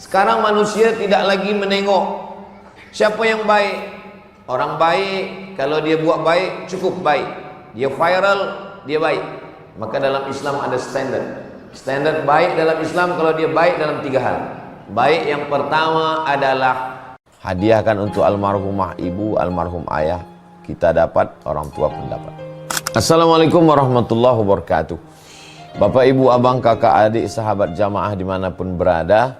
Sekarang manusia tidak lagi menengok siapa yang baik. Orang baik, kalau dia buat baik, cukup baik. Dia viral, dia baik. Maka dalam Islam ada standar. Standar baik dalam Islam kalau dia baik dalam 3 hal. Baik yang pertama adalah hadiahkan untuk almarhumah ibu, almarhum ayah. Kita dapat, orang tua pun dapat. Assalamualaikum warahmatullahi wabarakatuh. Bapak, ibu, abang, kakak, adik, sahabat jamaah dimanapun berada,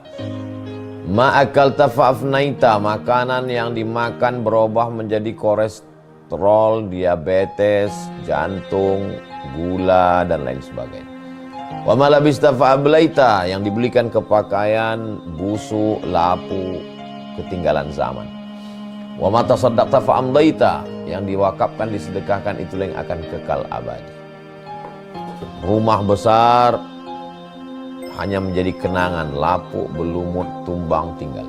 ma'akal tafa'afnaita, makanan yang dimakan berubah menjadi kolesterol, diabetes, jantung, gula, dan lain sebagainya. Wa malabista fa'ablaita, yang dibelikan ke pakaian, busuk, lapu, ketinggalan zaman. Wa mata saddaqta fa'amdaita, yang diwakafkan, disedekahkan, itulah yang akan kekal abadi. Rumah besar hanya menjadi kenangan, lapuk, berlumut, tumbang, tinggal.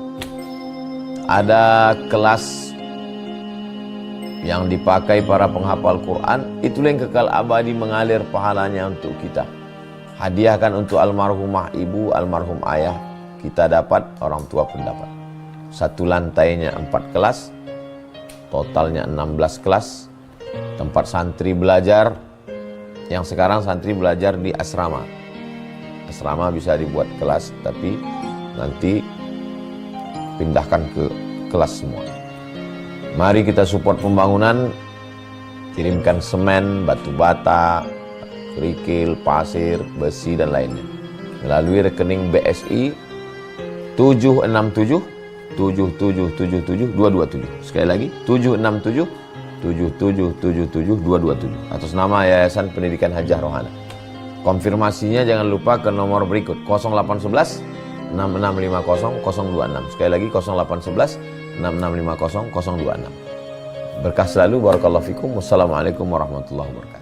Ada kelas yang dipakai para penghafal Quran, itulah yang kekal abadi, mengalir pahalanya untuk kita. Hadiahkan untuk almarhumah ibu, almarhum ayah, kita dapat, orang tua pun dapat. Satu lantainya 4 kelas, totalnya 16 kelas. Tempat santri belajar, yang sekarang santri belajar di asrama. Asrama bisa dibuat kelas, tapi nanti pindahkan ke kelas semua. Mari kita support pembangunan, kirimkan semen, batu bata, kerikil, pasir, besi, dan lainnya melalui rekening BSI 767 7777 227. Sekali lagi 767 7777 227 atas nama Yayasan Pendidikan Hajah Rohana. Konfirmasinya jangan lupa ke nomor berikut 0811 6650 026. Sekali lagi 0811 6650 026. Berkah selalu, barakallahu fikum. Wassalamualaikum warahmatullahi wabarakatuh.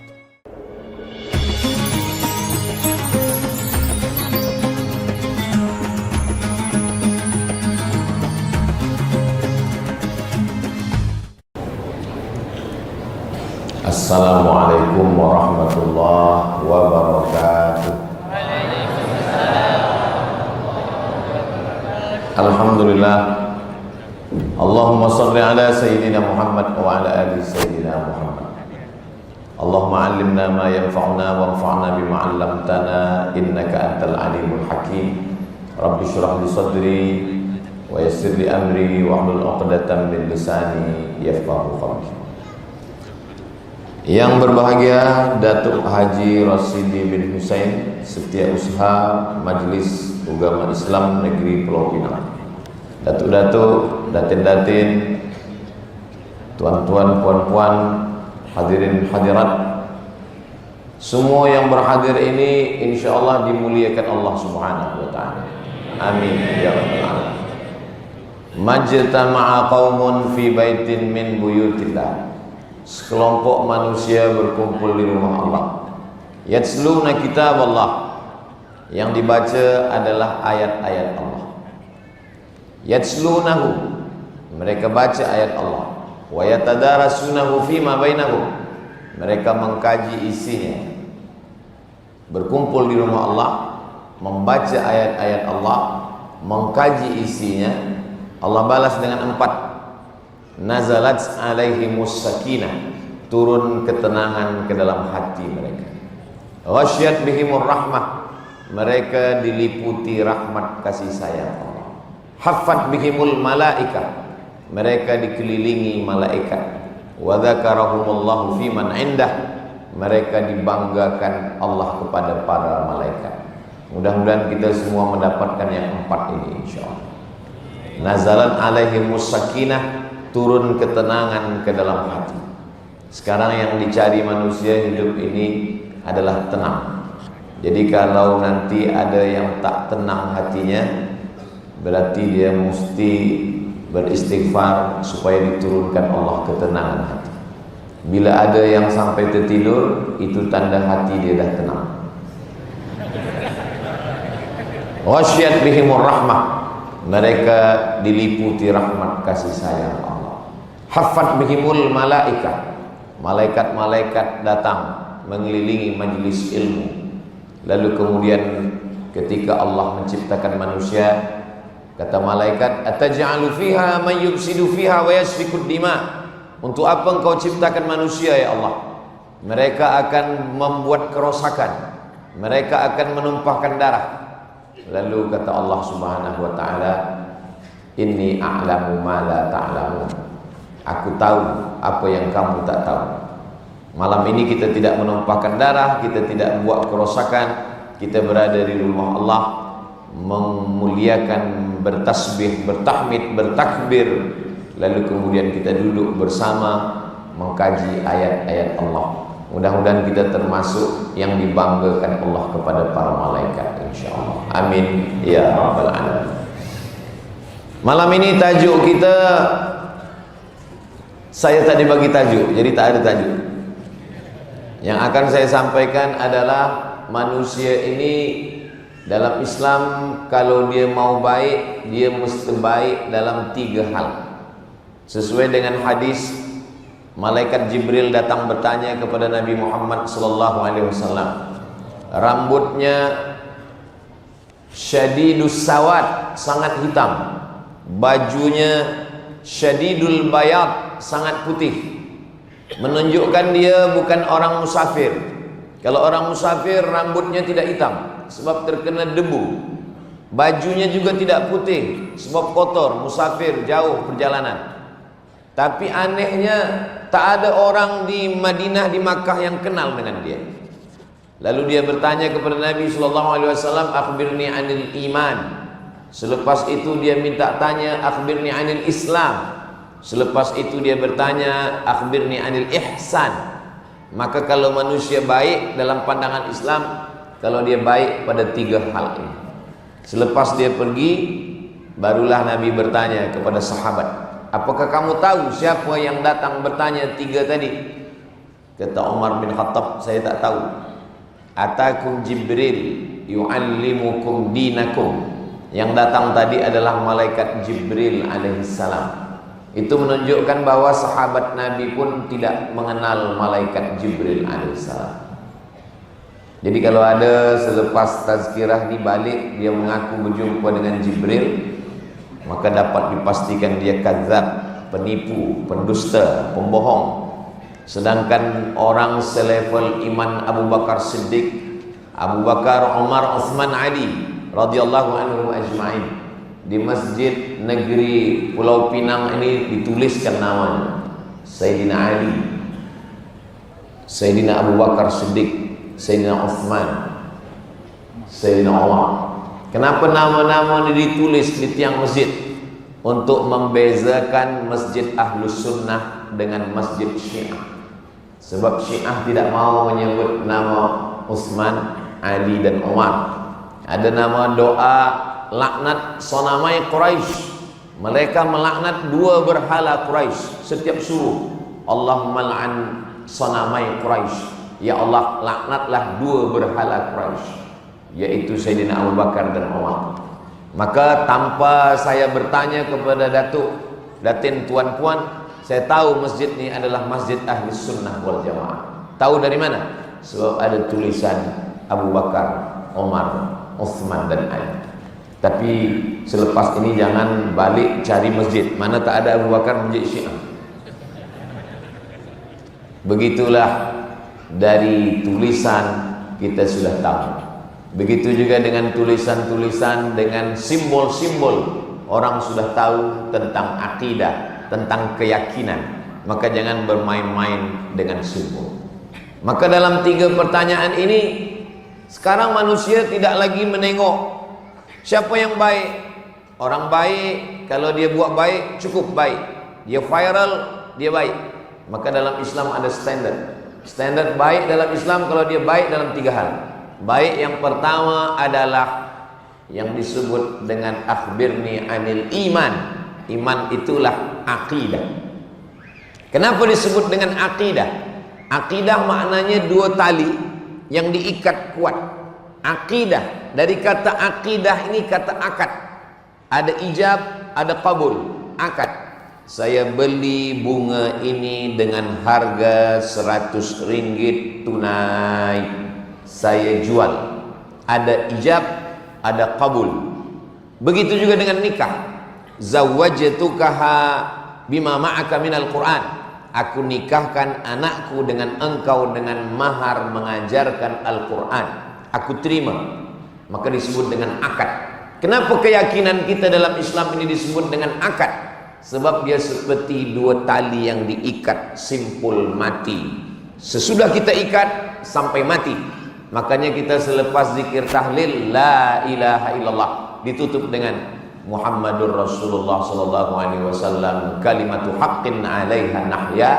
Assalamualaikum warahmatullahi wabarakatuh. Alhamdulillah. Allahumma salli ala Sayyidina Muhammad wa ala ali Sayyidina Muhammad. Allahumma allimna ma yanfa'una wanfa'na bima 'allamtana innaka antal alimul hakim. Rabbi shrah li sadri wa yassir li amri wahlul 'uqdatam min lisani yafqahu qawli. Yang berbahagia Datuk Haji Rasidi bin Husain, Setiausaha Majelis Ugama Islam Negeri Pulau Pinang. Datuk-datuk, datin-datin, tuan-tuan, puan-puan, hadirin hadirat, semua yang berhadir ini insyaallah dimuliakan Allah Subhanahu wa taala. Amin ya rabbal alamin. Majtama'a qaumun fi baitin min buyutillah. Sekelompok manusia berkumpul di rumah Allah. Yatsluna kitab Allah, yang dibaca adalah ayat-ayat Allah. Yatslunahu, mereka baca ayat Allah. Wa yatadarasunahu fima bainahum, mereka mengkaji isinya. Berkumpul di rumah Allah, membaca ayat-ayat Allah, mengkaji isinya. Allah balas dengan 4. Nazalat alaihimus sakinah, turun ketenangan ke dalam hati mereka. Ghasyiyat bihimur rahmah, mereka diliputi rahmat kasih sayang Allah. Haffat bihimul malaikah, mereka dikelilingi malaikat. Wa dzakarahumullahu fiman indah, mereka dibanggakan Allah kepada para malaikat. Mudah-mudahan kita semua mendapatkan yang 4 ini insyaallah. Nazalat alaihimus sakinah, turun ketenangan ke dalam hati. Sekarang yang dicari manusia hidup ini adalah tenang. Jadi kalau nanti ada yang tak tenang hatinya, berarti dia mesti beristighfar supaya diturunkan Allah ketenangan hati. Bila ada yang sampai tertidur, itu tanda hati dia dah tenang. Ghasyiyat bihimur rahmah, mereka diliputi rahmat kasih sayang Allah. Haffat bihimul malaikah, malaikat-malaikat datang mengelilingi majlis ilmu. Lalu kemudian ketika Allah menciptakan manusia, Kata malaikat, ataj'alu fiha man yufsidu fiha wa yasfikud dima. Untuk apa engkau ciptakan manusia ya Allah? Mereka akan membuat kerosakan, mereka akan menumpahkan darah. Lalu kata Allah Subhanahu wa taala, inni a'lamu ma la ta'lamun. Aku tahu apa yang kamu tak tahu. Malam ini kita tidak menumpahkan darah, kita tidak membuat kerosakan, kita berada di rumah Allah, memuliakan, bertasbih, bertahmid, bertakbir. Lalu kemudian kita duduk bersama mengkaji ayat-ayat Allah. Mudah-mudahan kita termasuk yang dibanggakan Allah kepada para malaikat, insyaallah. Amin ya rabbal alamin. Malam ini tajuk kita, saya tadi bagi tajuk, jadi tak ada tajuk. Yang akan saya sampaikan adalah manusia ini dalam Islam, kalau dia mau baik, dia mesti baik dalam 3 hal. Sesuai dengan hadis, malaikat Jibril datang bertanya kepada Nabi Muhammad SAW. Rambutnya syadidus sawad, sangat hitam. Bajunya syadidul bayad, sangat putih. Menunjukkan dia bukan orang musafir. Kalau orang musafir rambutnya tidak hitam sebab terkena debu. Bajunya juga tidak putih sebab kotor, musafir jauh perjalanan. Tapi anehnya tak ada orang di Madinah, di Makkah yang kenal dengan dia. Lalu dia bertanya kepada Nabi SAW, akhbirni anil iman. Selepas itu dia minta tanya, akhbirni anil Islam. Selepas itu dia bertanya, akhbirni anil ihsan. Maka kalau manusia baik dalam pandangan Islam, kalau dia baik pada 3 hal ini. Selepas dia pergi, barulah Nabi bertanya kepada sahabat, apakah kamu tahu siapa yang datang bertanya 3 tadi? Kata Umar bin Khattab, saya tak tahu. Atakum Jibril yu'allimukum dinakum. Yang datang tadi adalah malaikat Jibril alaihissalam. Itu menunjukkan bahwa sahabat Nabi pun tidak mengenal malaikat Jibril alaihissalam. Jadi kalau ada selepas tazkirah dibalik dia mengaku berjumpa dengan Jibril, maka dapat dipastikan dia kadzab, penipu, pendusta, pembohong. Sedangkan orang selevel iman Abu Bakar Siddiq, Abu Bakar, Umar, Uthman, Ali radhiyallahu anhum ajma'in, di masjid negeri Pulau Pinang ini dituliskan namanya Sayyidina Ali, Sayyidina Abu Bakar Siddiq, Sayyidina Uthman, Sayyidina Umar. Kenapa nama-nama ini ditulis di tiang masjid? Untuk membezakan masjid Ahlus Sunnah dengan masjid Syiah. Sebab Syiah tidak mau menyebut nama Uthman, Ali dan Umar. Ada nama doa laknat sonamai Quraisy. Mereka melaknat 2 berhala Quraisy setiap subuh. Allahumma la'an sonamai Quraisy. Ya Allah, laknatlah 2 berhala Quraisy, yaitu Sayyidina Abu Bakar dan Umar. Maka tanpa saya bertanya kepada Datuk, Datin, tuan-puan, saya tahu masjid ini adalah masjid Ahli Sunnah wal Jamaah. Tahu dari mana? Sebab ada tulisan Abu Bakar, Umar, Uthman dan Ali. Tapi selepas ini jangan balik cari masjid mana tak ada Abu Bakar, masjid Syiah. Begitulah, dari tulisan kita sudah tahu. Begitu juga dengan tulisan-tulisan, dengan simbol-simbol, orang sudah tahu tentang akidah, tentang keyakinan. Maka jangan bermain-main dengan simbol. Maka dalam 3 pertanyaan ini, sekarang manusia tidak lagi menengok siapa yang baik. Orang baik, kalau dia buat baik, cukup baik. Dia viral, dia baik. Maka dalam Islam ada standar. Standar baik dalam Islam, kalau dia baik dalam 3 hal. Baik yang pertama adalah yang disebut dengan akhbirni anil iman. Iman itulah akidah. Kenapa disebut dengan akidah? Akidah maknanya 2 tali yang diikat kuat. Akidah, dari kata akidah ini kata akad. Ada ijab, ada qabul. Akad. Saya beli bunga ini dengan harga 100 ringgit tunai. Saya jual. Ada ijab, ada qabul. Begitu juga dengan nikah. Zawwajtukaha bima ma'aka minal Qur'an. Aku nikahkan anakku dengan engkau dengan mahar mengajarkan Al-Quran. Aku terima. Maka disebut dengan akad. Kenapa keyakinan kita dalam Islam ini disebut dengan akad? Sebab dia seperti dua tali yang diikat, simpul mati. Sesudah kita ikat sampai mati. Makanya kita selepas zikir tahlil la ilaha illallah ditutup dengan Muhammadur Rasulullah sallallahu alaihi wasallam, kalimatu haqqin 'alaiha nahya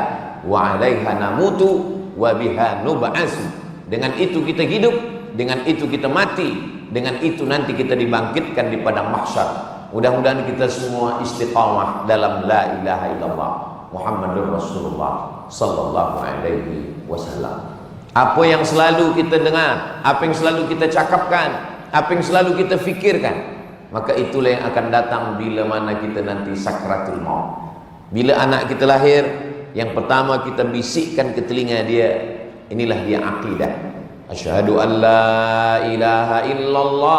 wa 'alaiha namutu wa biha nub'atsu. Dengan itu kita hidup, dengan itu kita mati, dengan itu nanti kita dibangkitkan di padang mahsyar. Mudah-mudahan kita semua istiqamah dalam la ilaha illallah Muhammadur Rasulullah sallallahu alaihi wasallam. Apa yang selalu kita dengar, apa yang selalu kita cakapkan, apa yang selalu kita fikirkan, maka itulah yang akan datang bila mana kita nanti sakratul maut. Bila anak kita lahir, yang pertama kita bisikkan ke telinga dia, inilah dia akidah. Asyhadu an la ilaha illallah.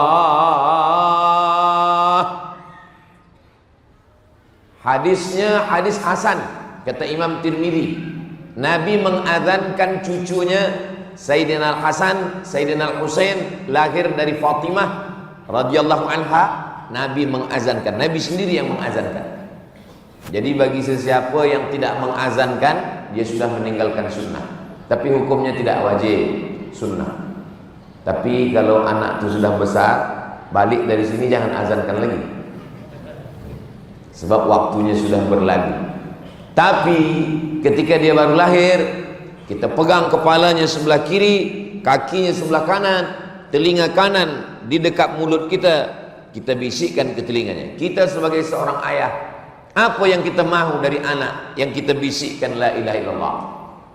Hadisnya hadis hasan, kata Imam Tirmidzi. Nabi mengadzankan cucunya Sayyidina Al-Hasan, Sayyidina Al-Husain lahir dari Fatimah radhiyallahu anha. Nabi mengazankan, Nabi sendiri yang mengazankan. Jadi bagi sesiapa yang tidak mengazankan, dia sudah meninggalkan sunnah. Tapi hukumnya tidak wajib, sunnah. Tapi kalau anak itu sudah besar, balik dari sini jangan azankan lagi, sebab waktunya sudah berlalu. Tapi ketika dia baru lahir, kita pegang kepalanya sebelah kiri, kakinya sebelah kanan, telinga kanan di dekat mulut kita, kita bisikkan ke telinganya. Kita sebagai seorang ayah, apa yang kita mahu dari anak? Yang kita bisikkan la ilaha illallah.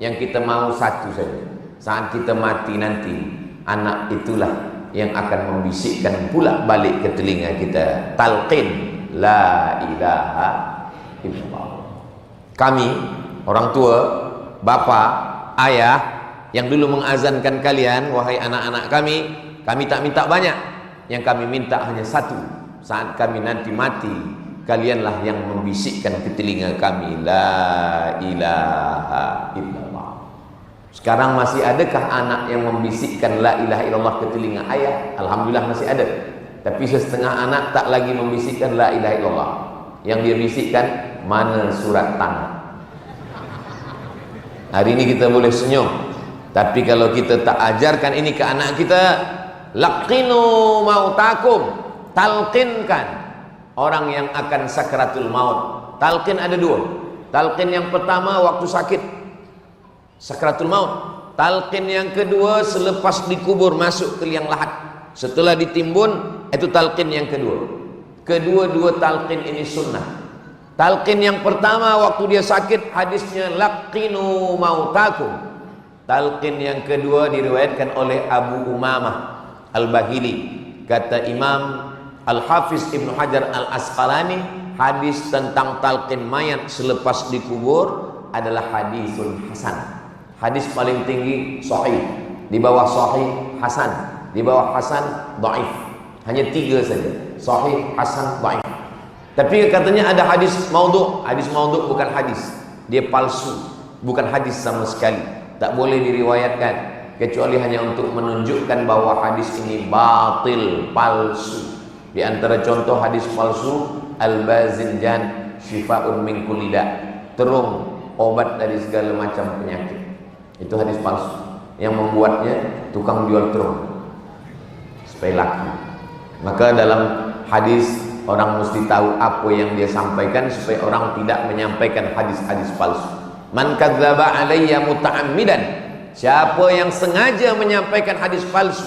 Yang kita mahu satu saja, saat kita mati nanti, anak itulah yang akan membisikkan pula balik ke telinga kita, talqin la ilaha illallah. Kami orang tua, bapa, ayah yang dulu mengazankan kalian, wahai anak-anak kami tak minta banyak. Yang kami minta hanya satu. Saat kami nanti mati, kalianlah yang membisikkan ke telinga kami la ilaha illallah. Sekarang masih adakah anak yang membisikkan la ilaha illallah ke telinga ayah? Alhamdulillah masih ada. Tapi setengah anak tak lagi membisikkan la ilaha illallah. Yang dia bisikkan, mana surat tanah. Hari ini kita boleh senyum, tapi kalau kita tak ajarkan ini ke anak kita, laqinu mautakum, talqinkan orang yang akan sakratul maut. Talqin ada dua. Talqin yang pertama waktu sakit, sakratul maut. Talqin yang kedua selepas dikubur, masuk ke liang lahat, setelah ditimbun, itu talqin yang kedua. Kedua-dua talqin ini sunnah. Talqin yang pertama waktu dia sakit, hadisnya laqinu mautakum. Talqin yang kedua diriwayatkan oleh Abu Umamah Al-Bahili. Kata Imam Al-Hafiz Ibnu Hajar Al-Asqalani, hadis tentang talqin mayat selepas dikubur adalah hadisul hasan. Hadis paling tinggi sahih, di bawah sahih hasan, di bawah hasan dhaif. Hanya tiga saja, sahih, hasan, dhaif. Tapi katanya ada hadis maudhu'. Hadis maudhu' bukan hadis, dia palsu, bukan hadis sama sekali, tak boleh diriwayatkan kecuali hanya untuk menunjukkan bahwa hadis ini batil, palsu. Di antara contoh hadis palsu, al-bazinjan syifa'un min kulli da', terung obat dari segala macam penyakit. Itu hadis palsu yang membuatnya tukang jual terung supaya laku. Maka dalam hadis orang mesti tahu apa yang dia sampaikan supaya orang tidak menyampaikan hadis-hadis palsu. Man kadzdzaba alayya muta'ammidan, siapa yang sengaja menyampaikan hadis palsu,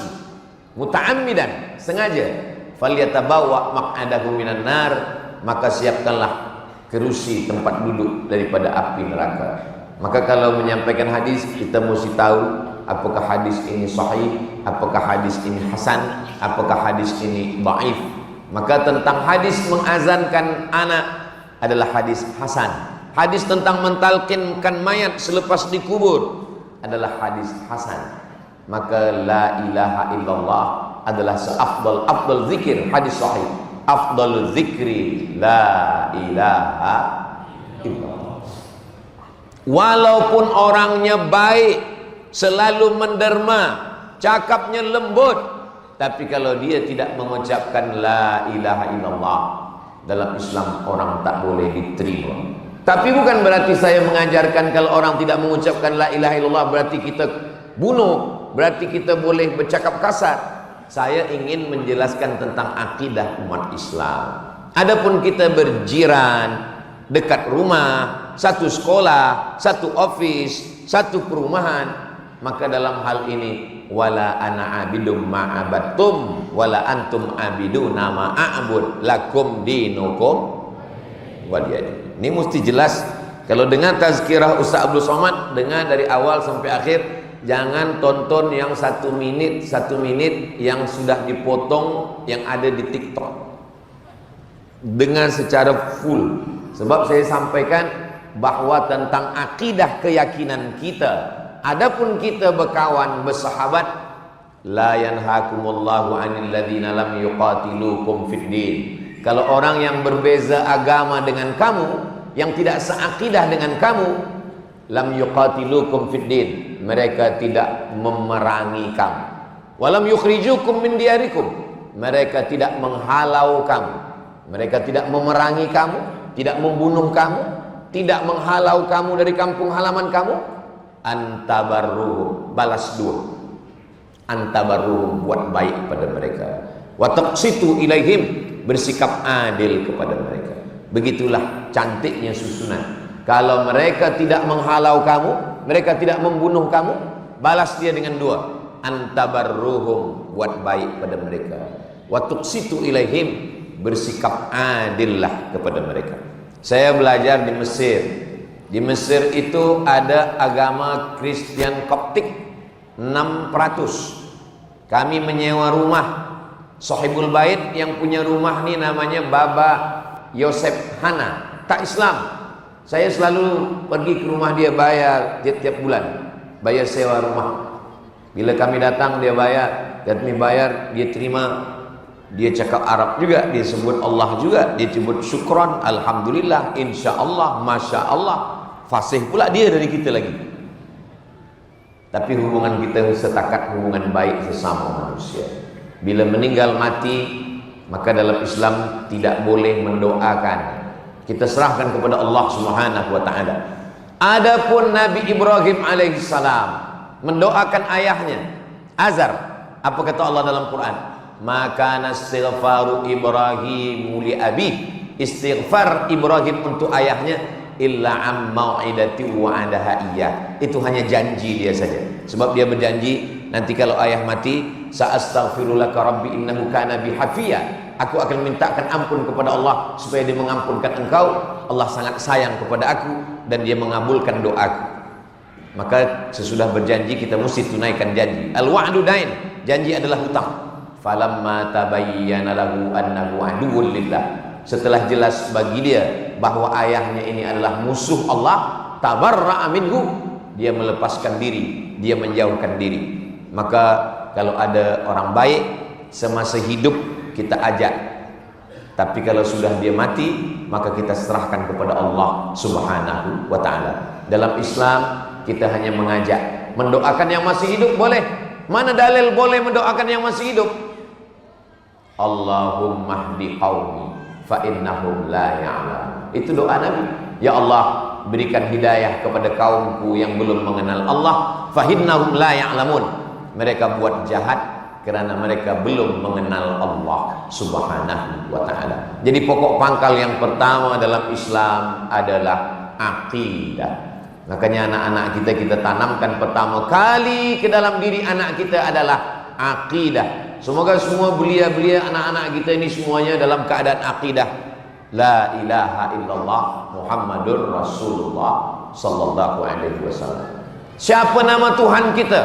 muta'ammidan, sengaja, falyatabawa maq'adahu minan nar, maka siapkanlah kerusi tempat duduk daripada api neraka. Maka kalau menyampaikan hadis, kita mesti tahu apakah hadis ini sahih, apakah hadis ini hasan, apakah hadis ini dhaif. Maka tentang hadis mengazankan anak adalah hadis hasan. Hadis tentang mentalkinkan mayat selepas dikubur adalah hadis hasan. Maka la ilaha illallah adalah seafdal zikir, hadis sahih. afdalul zikri la ilaha illallah. Walaupun orangnya baik, selalu menderma, cakapnya lembut, tapi kalau dia tidak mengucapkan la ilaha illallah, dalam Islam orang tak boleh diterima. Tapi bukan berarti saya mengajarkan kalau orang tidak mengucapkan la ilaha illallah berarti kita bunuh, berarti kita boleh bercakap kasar. Saya ingin menjelaskan tentang akidah umat Islam. Adapun kita berjiran, dekat rumah, satu sekolah, satu office, satu perumahan, maka dalam hal ini wala ana abidum ma'abattum wala antum abiduna ma'abud lakum dinukum waliyadin. Ini mesti jelas. Kalau dengar tazkirah Ustaz Abdul Somad, dengar dari awal sampai akhir. Jangan tonton yang 1 menit yang sudah dipotong yang ada di TikTok. Dengar secara full. Sebab saya sampaikan bahwa tentang akidah keyakinan kita. Adapun kita berkawan, bersahabat, la yanhakumullahu 'anil ladzina lam yuqatilukum fid din. Kalau orang yang berbeza agama dengan kamu, yang tidak seakidah dengan kamu, lam yuqatilukum fid din, mereka tidak memerangi kamu. Walam yukhrijukum min diyarikum, mereka tidak menghalau kamu. Mereka tidak memerangi kamu, tidak membunuh kamu, tidak menghalau kamu dari kampung halaman kamu. Antabarruhum, balas 2. Antabarruhum, buat baik pada mereka. Wa taqsitu ilaihim, bersikap adil kepada mereka. Begitulah cantiknya susunan. Kalau mereka tidak menghalau kamu, mereka tidak membunuh kamu, balas dia dengan 2. Antabarruhum, buat baik pada mereka. Wa tuqsitu ilaihim, bersikap adillah kepada mereka. Saya belajar di Mesir. Di Mesir itu ada agama Kristen Koptik 600. Kami menyewa rumah. Sahibul Bait yang punya rumah ini namanya Baba Yosef Hana, tak Islam. Saya selalu pergi ke rumah dia, bayar tiap bulan, bayar sewa rumah. Bila kami datang dia bayar, kami bayar, dia terima. Dia cakap Arab juga, dia sebut Allah juga, dia sebut syukran, alhamdulillah, insya Allah, masya Allah. Fasih pula dia dari kita lagi. Tapi hubungan kita setakat hubungan baik sesama manusia. Bila meninggal mati, maka dalam Islam tidak boleh mendoakan. Kita serahkan kepada Allah Subhanahu wa taala. Adapun Nabi Ibrahim alaihissalam mendoakan ayahnya Azar. Apa kata Allah dalam Quran? Maka istighfaru Ibrahim li abi, istighfar Ibrahim untuk ayahnya illa am mau'idati wa'adaha iya. Itu hanya janji dia saja. Sebab dia berjanji nanti kalau ayah mati, sa'astaghfirulaka rabbi innahu kana bi hafiya. Aku akan mintakan ampun kepada Allah supaya dia mengampunkan engkau. Allah sangat sayang kepada aku dan dia mengabulkan doaku. Maka sesudah berjanji kita mesti tunaikan janji. Al-wa'du dain, janji adalah hutang. Falamma tabayyana lahu annahu aduwwun lillah. Setelah jelas bagi dia bahwa ayahnya ini adalah musuh Allah, tabarra'a minhu, dia melepaskan diri, dia menjauhkan diri. Maka kalau ada orang baik semasa hidup kita ajak, tapi kalau sudah dia mati maka kita serahkan kepada Allah Subhanahu wa ta'ala. Dalam Islam kita hanya mengajak. Mendoakan yang masih hidup boleh. Mana dalil boleh mendoakan yang masih hidup? Allahumma hdi qaumi fa innahum la ya'lamun. Itu doa Nabi. Ya Allah, berikan hidayah kepada kaumku yang belum mengenal Allah, fa innahum la ya'lamun. Mereka buat jahat kerana mereka belum mengenal Allah Subhanahu wa ta'ala. Jadi pokok pangkal yang pertama dalam Islam adalah akidah. Makanya anak-anak kita tanamkan pertama kali ke dalam diri anak kita adalah akidah. Semoga semua belia-belia anak-anak kita ini semuanya dalam keadaan akidah. La ilaha illallah Muhammadur Rasulullah sallallahu alaihi wasallam. Siapa nama Tuhan kita?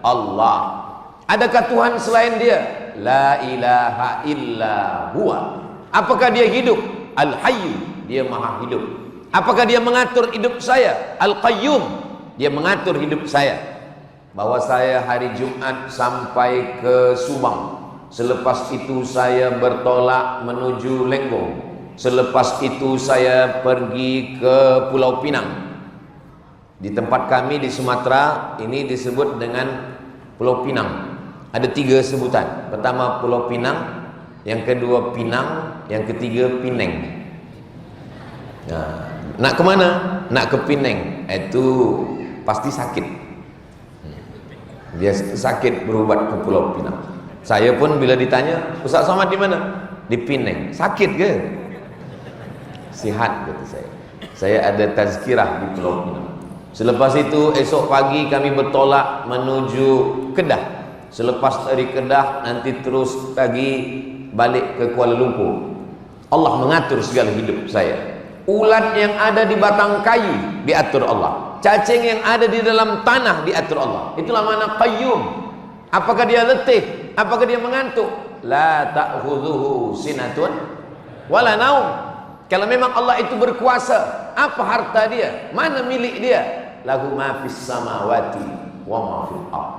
Allah. Adakah Tuhan selain dia? La ilaha illa huwa. Apakah dia hidup? Al-Hayyu, dia maha hidup. Apakah dia mengatur hidup saya? Al-Qayyum, dia mengatur hidup saya. Bahwa saya hari Jumat sampai ke Subang, Selepas itu saya bertolak menuju Lenggong. Selepas itu saya pergi ke Pulau Pinang. Di tempat kami di Sumatera ini disebut dengan Pulau Pinang. Ada 3 sebutan. Pertama Pulau Pinang, yang kedua Pinang, yang ketiga Pineng. Nah, nak ke mana? Nak ke Pineng. Itu pasti sakit. Dia sakit berobat ke Pulau Pinang. Saya pun bila ditanya, Ustaz Somad di mana? Di Pineng. Sakit ke? Sihat, kata saya. Saya ada tazkirah di Pulau Pinang. Selepas itu esok pagi kami bertolak menuju Kedah. Selepas dari Kedah nanti terus lagi balik ke Kuala Lumpur. Allah mengatur segala hidup saya. Ulat yang ada di batang kayu diatur Allah. Cacing yang ada di dalam tanah diatur Allah. Itulah makna qayyum. Apakah dia letih? Apakah dia mengantuk? La ta'khudhuhu sinatun wala naum. Kalau memang Allah itu berkuasa, apa harta dia? Mana milik dia? Lahu ma fis samawati wa ma fil ardh.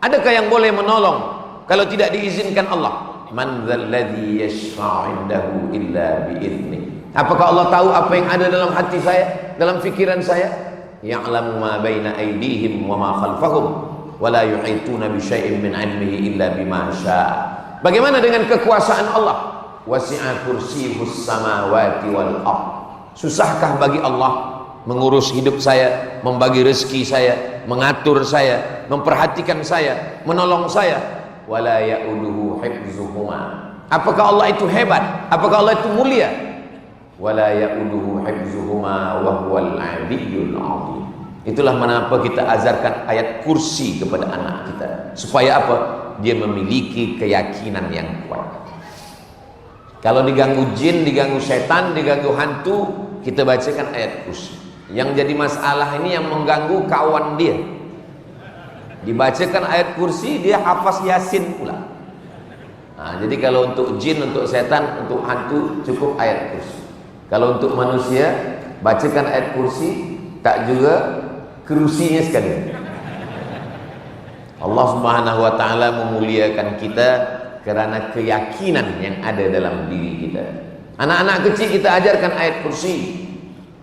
Adakah yang boleh menolong kalau tidak diizinkan Allah? Man dzalladzi yashfa'u 'indahu illa bi'idznih. Apakah Allah tahu apa yang ada dalam hati saya, dalam fikiran saya? Ya'lamu ma baina aydihim wa ma khalfahum wa la yuhituna bi syai'in min 'ilmihi illa bima syaa. Bagaimana dengan kekuasaan Allah? Wasi'a kursiyyuhus samawati wal ardh. Susahkah bagi Allah mengurus hidup saya, membagi rezeki saya, mengatur saya, memperhatikan saya, menolong saya? Wala ya'uduhu hifzuhuma. Apakah Allah itu hebat? Apakah Allah itu mulia? Wala ya'uduhu hifzuhuma wa huwal 'aliyyul 'azim. Itulah mengapa kita ajarkan ayat kursi kepada anak kita, supaya apa? Dia memiliki keyakinan yang kuat. Kalau diganggu jin, diganggu setan, diganggu hantu, kita bacakan ayat kursi. Yang jadi masalah ini yang mengganggu kawan dia. Dibacakan ayat kursi, dia hafaz Yasin pula. Nah, jadi kalau untuk jin, untuk setan, untuk hantu cukup ayat kursi. Kalau untuk manusia, bacakan ayat kursi, tak juga kerusinya sekalian. Allah Subhanahu wa taala memuliakan kita karena keyakinan yang ada dalam diri kita. Anak-anak kecil kita ajarkan ayat kursi.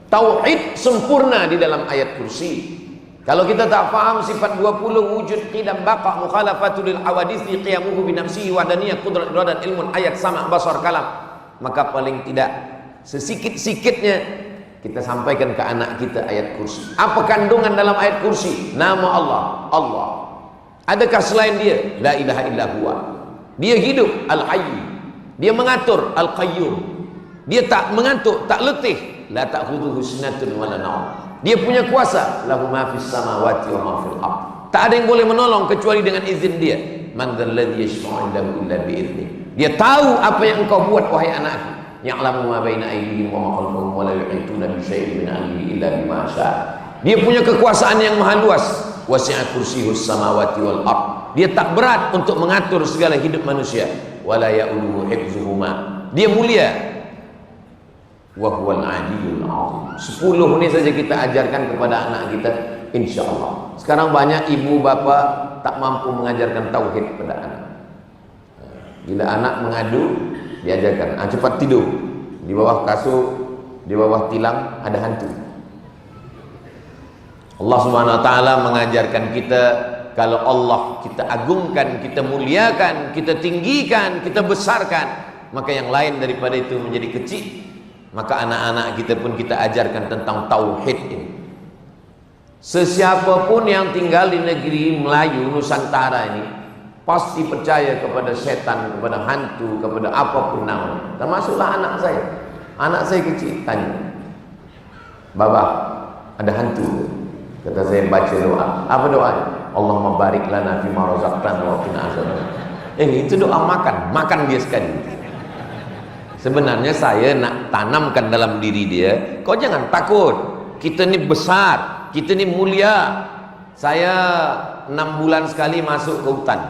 Tauhid sempurna di dalam ayat kursi. Kalau kita tak faham sifat 20 wujud qidam baqa mukhalafatul lil hawadisi qiyamuhu bi nafsihi wahdaniyah qudrat iradat ilmun ayat sama basar kalam, maka paling tidak sesikit-sikitnya kita sampaikan ke anak kita ayat kursi. Apa kandungan dalam ayat kursi? Nama Allah, Allah. Adakah selain dia? La ilaha illa huwa. Dia hidup, Al-Hayy. Dia mengatur, Al-Qayyum. Dia tak mengantuk, tak letih. La ta'khudhuhu sinatun wala naum. Dia punya kuasa, lahu ma fis samawati wa ma fil ardh. Tak ada yang boleh menolong kecuali dengan izin dia. Man dzalladzi yashfa'u 'indahu illa bi'idznih. Dia tahu apa yang engkau buat wahai anakku. Ya'lamu ma baina aydihim wa ma khalfahum wa la yuhituna bi syai'in min 'ilmihi illa bima syaa. Dia punya kekuasaan yang maha luas. Wasi'a kursiyyuhus samawati wal ardh. Dia tak berat untuk mengatur segala hidup manusia. Wala ya'uduhu hifzuhuma. Dia mulia. Wa huwal 'aliyyul 'azim. 10 ini saja kita ajarkan kepada anak kita, insyaallah. Sekarang banyak ibu bapa tak mampu mengajarkan tauhid kepada anak. Bila anak mengadu, diajarkan, cepat tidur. Di bawah kasur, di bawah tilam ada hantu. Allah Subhanahu wa taala mengajarkan kita, kalau Allah kita agungkan, kita muliakan, kita tinggikan, kita besarkan, maka yang lain daripada itu menjadi kecil. Maka anak-anak kita pun kita ajarkan tentang tauhid ini. Sesiapapun yang tinggal di negeri Melayu Nusantara ini pasti percaya kepada setan, kepada hantu, kepada apapun namanya. Termasuklah anak saya. Anak saya kecil tanya, "Baba, ada hantu?" Kata saya, baca doa. Apa doanya? Allahumma barik lana fima razaqtana wa qina azabannar. Itu doa makan dia sekali. Sebenarnya saya nak tanamkan dalam diri dia, kau jangan takut. Kita ni besar, kita ni mulia. Saya 6 bulan sekali masuk ke hutan,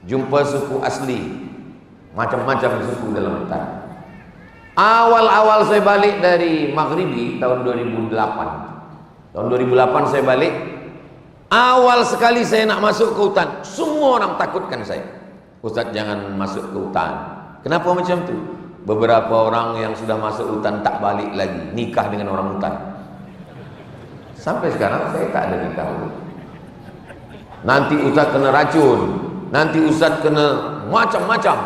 jumpa suku asli, macam-macam suku dalam hutan. Awal-awal saya balik dari Maghribi tahun 2008. Tahun 2008 saya balik. Awal sekali saya nak masuk ke hutan, semua orang takutkan saya. Ustaz jangan masuk ke hutan. Kenapa macam tu? Beberapa orang yang sudah masuk hutan tak balik lagi, nikah dengan orang hutan. Sampai sekarang saya tak ada nikah. Nanti Ustaz kena racun, nanti Ustaz kena macam-macam.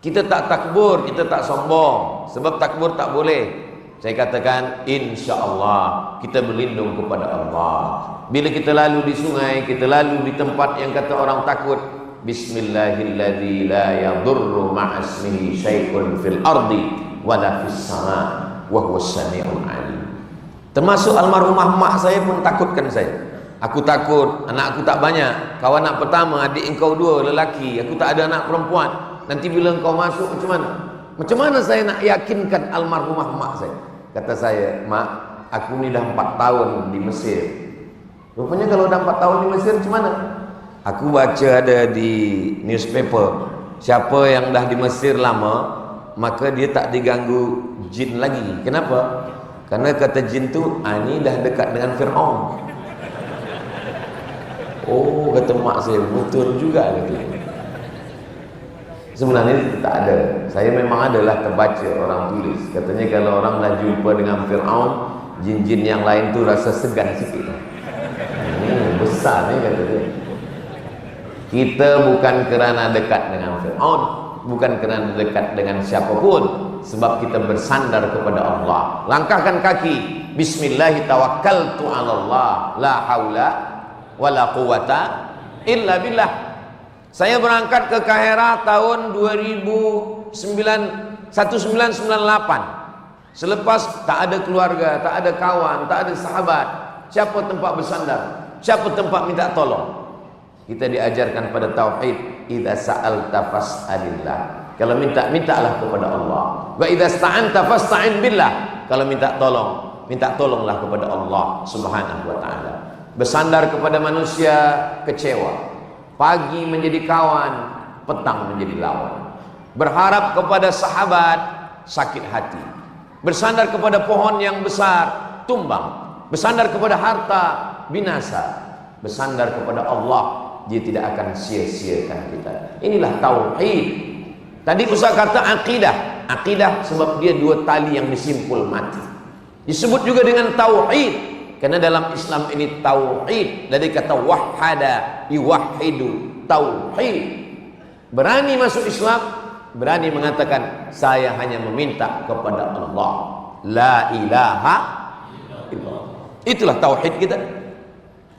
Kita tak takbur, kita tak sombong. Sebab takbur tak boleh. Saya katakan insya Allah kita berlindung kepada Allah. Bila kita lalu di sungai, kita lalu di tempat yang kata orang takut, Bismillahilladzi la yadurru ma'asmihi syai'un fil ardi wala fis sama' wa huwas sami'ul alim. Termasuk almarhumah mak saya pun takutkan saya. Aku takut, anak aku tak banyak. Kau anak pertama, adik engkau 2 lelaki, aku tak ada anak perempuan. Nanti bila engkau masuk macam mana? Macam mana saya nak yakinkan almarhumah mak saya? Kata saya, mak, aku ni dah 4 tahun di Mesir. Rupanya kalau dah 4 tahun di Mesir macam mana? Aku baca ada di newspaper, siapa yang dah di Mesir lama, maka dia tak diganggu jin lagi. Kenapa? Karena kata jin tu, ni dah dekat dengan Fir'aun. Oh, kata mak saya, betul juga kata. Sebenarnya tak ada. Saya memang adalah terbaca orang tulis. Katanya kalau orang dah jumpa dengan Fir'aun, jin-jin yang lain tu rasa segan sikit. Ini besar ni kata dia. Kita bukan kerana dekat dengan Fir'aun, bukan kerana dekat dengan siapapun, sebab kita bersandar kepada Allah. Langkahkan kaki, Bismillahi tawakkaltu 'ala Allah, la haula wala quwata illa billah. Saya berangkat ke Kahira tahun 1998. Selepas tak ada keluarga, tak ada kawan, tak ada sahabat, siapa tempat bersandar, siapa tempat minta tolong? Kita diajarkan pada tauhid, idza sa'alta fas'alillah. Kalau minta, mintalah kepada Allah. Wa idza sta'anta fasta'in billah. Kalau minta tolong, minta tolonglah kepada Allah Subhanahu wa taala. Bersandar kepada manusia, kecewa. Pagi menjadi kawan, petang menjadi lawan. Berharap kepada sahabat, sakit hati. Bersandar kepada pohon yang besar, tumbang. Bersandar kepada harta, binasa. Bersandar kepada Allah, dia tidak akan sia-siakan kita. Inilah tauhid. Tadi Ustaz kata akidah. Akidah sebab dia 2 tali yang disimpul mati. Disebut juga dengan tauhid. Karena dalam Islam ini tauhid dari kata wahada, yuwahidu, tauhid. Berani masuk Islam, berani mengatakan saya hanya meminta kepada Allah, la ilaha illallah. Itulah tauhid kita.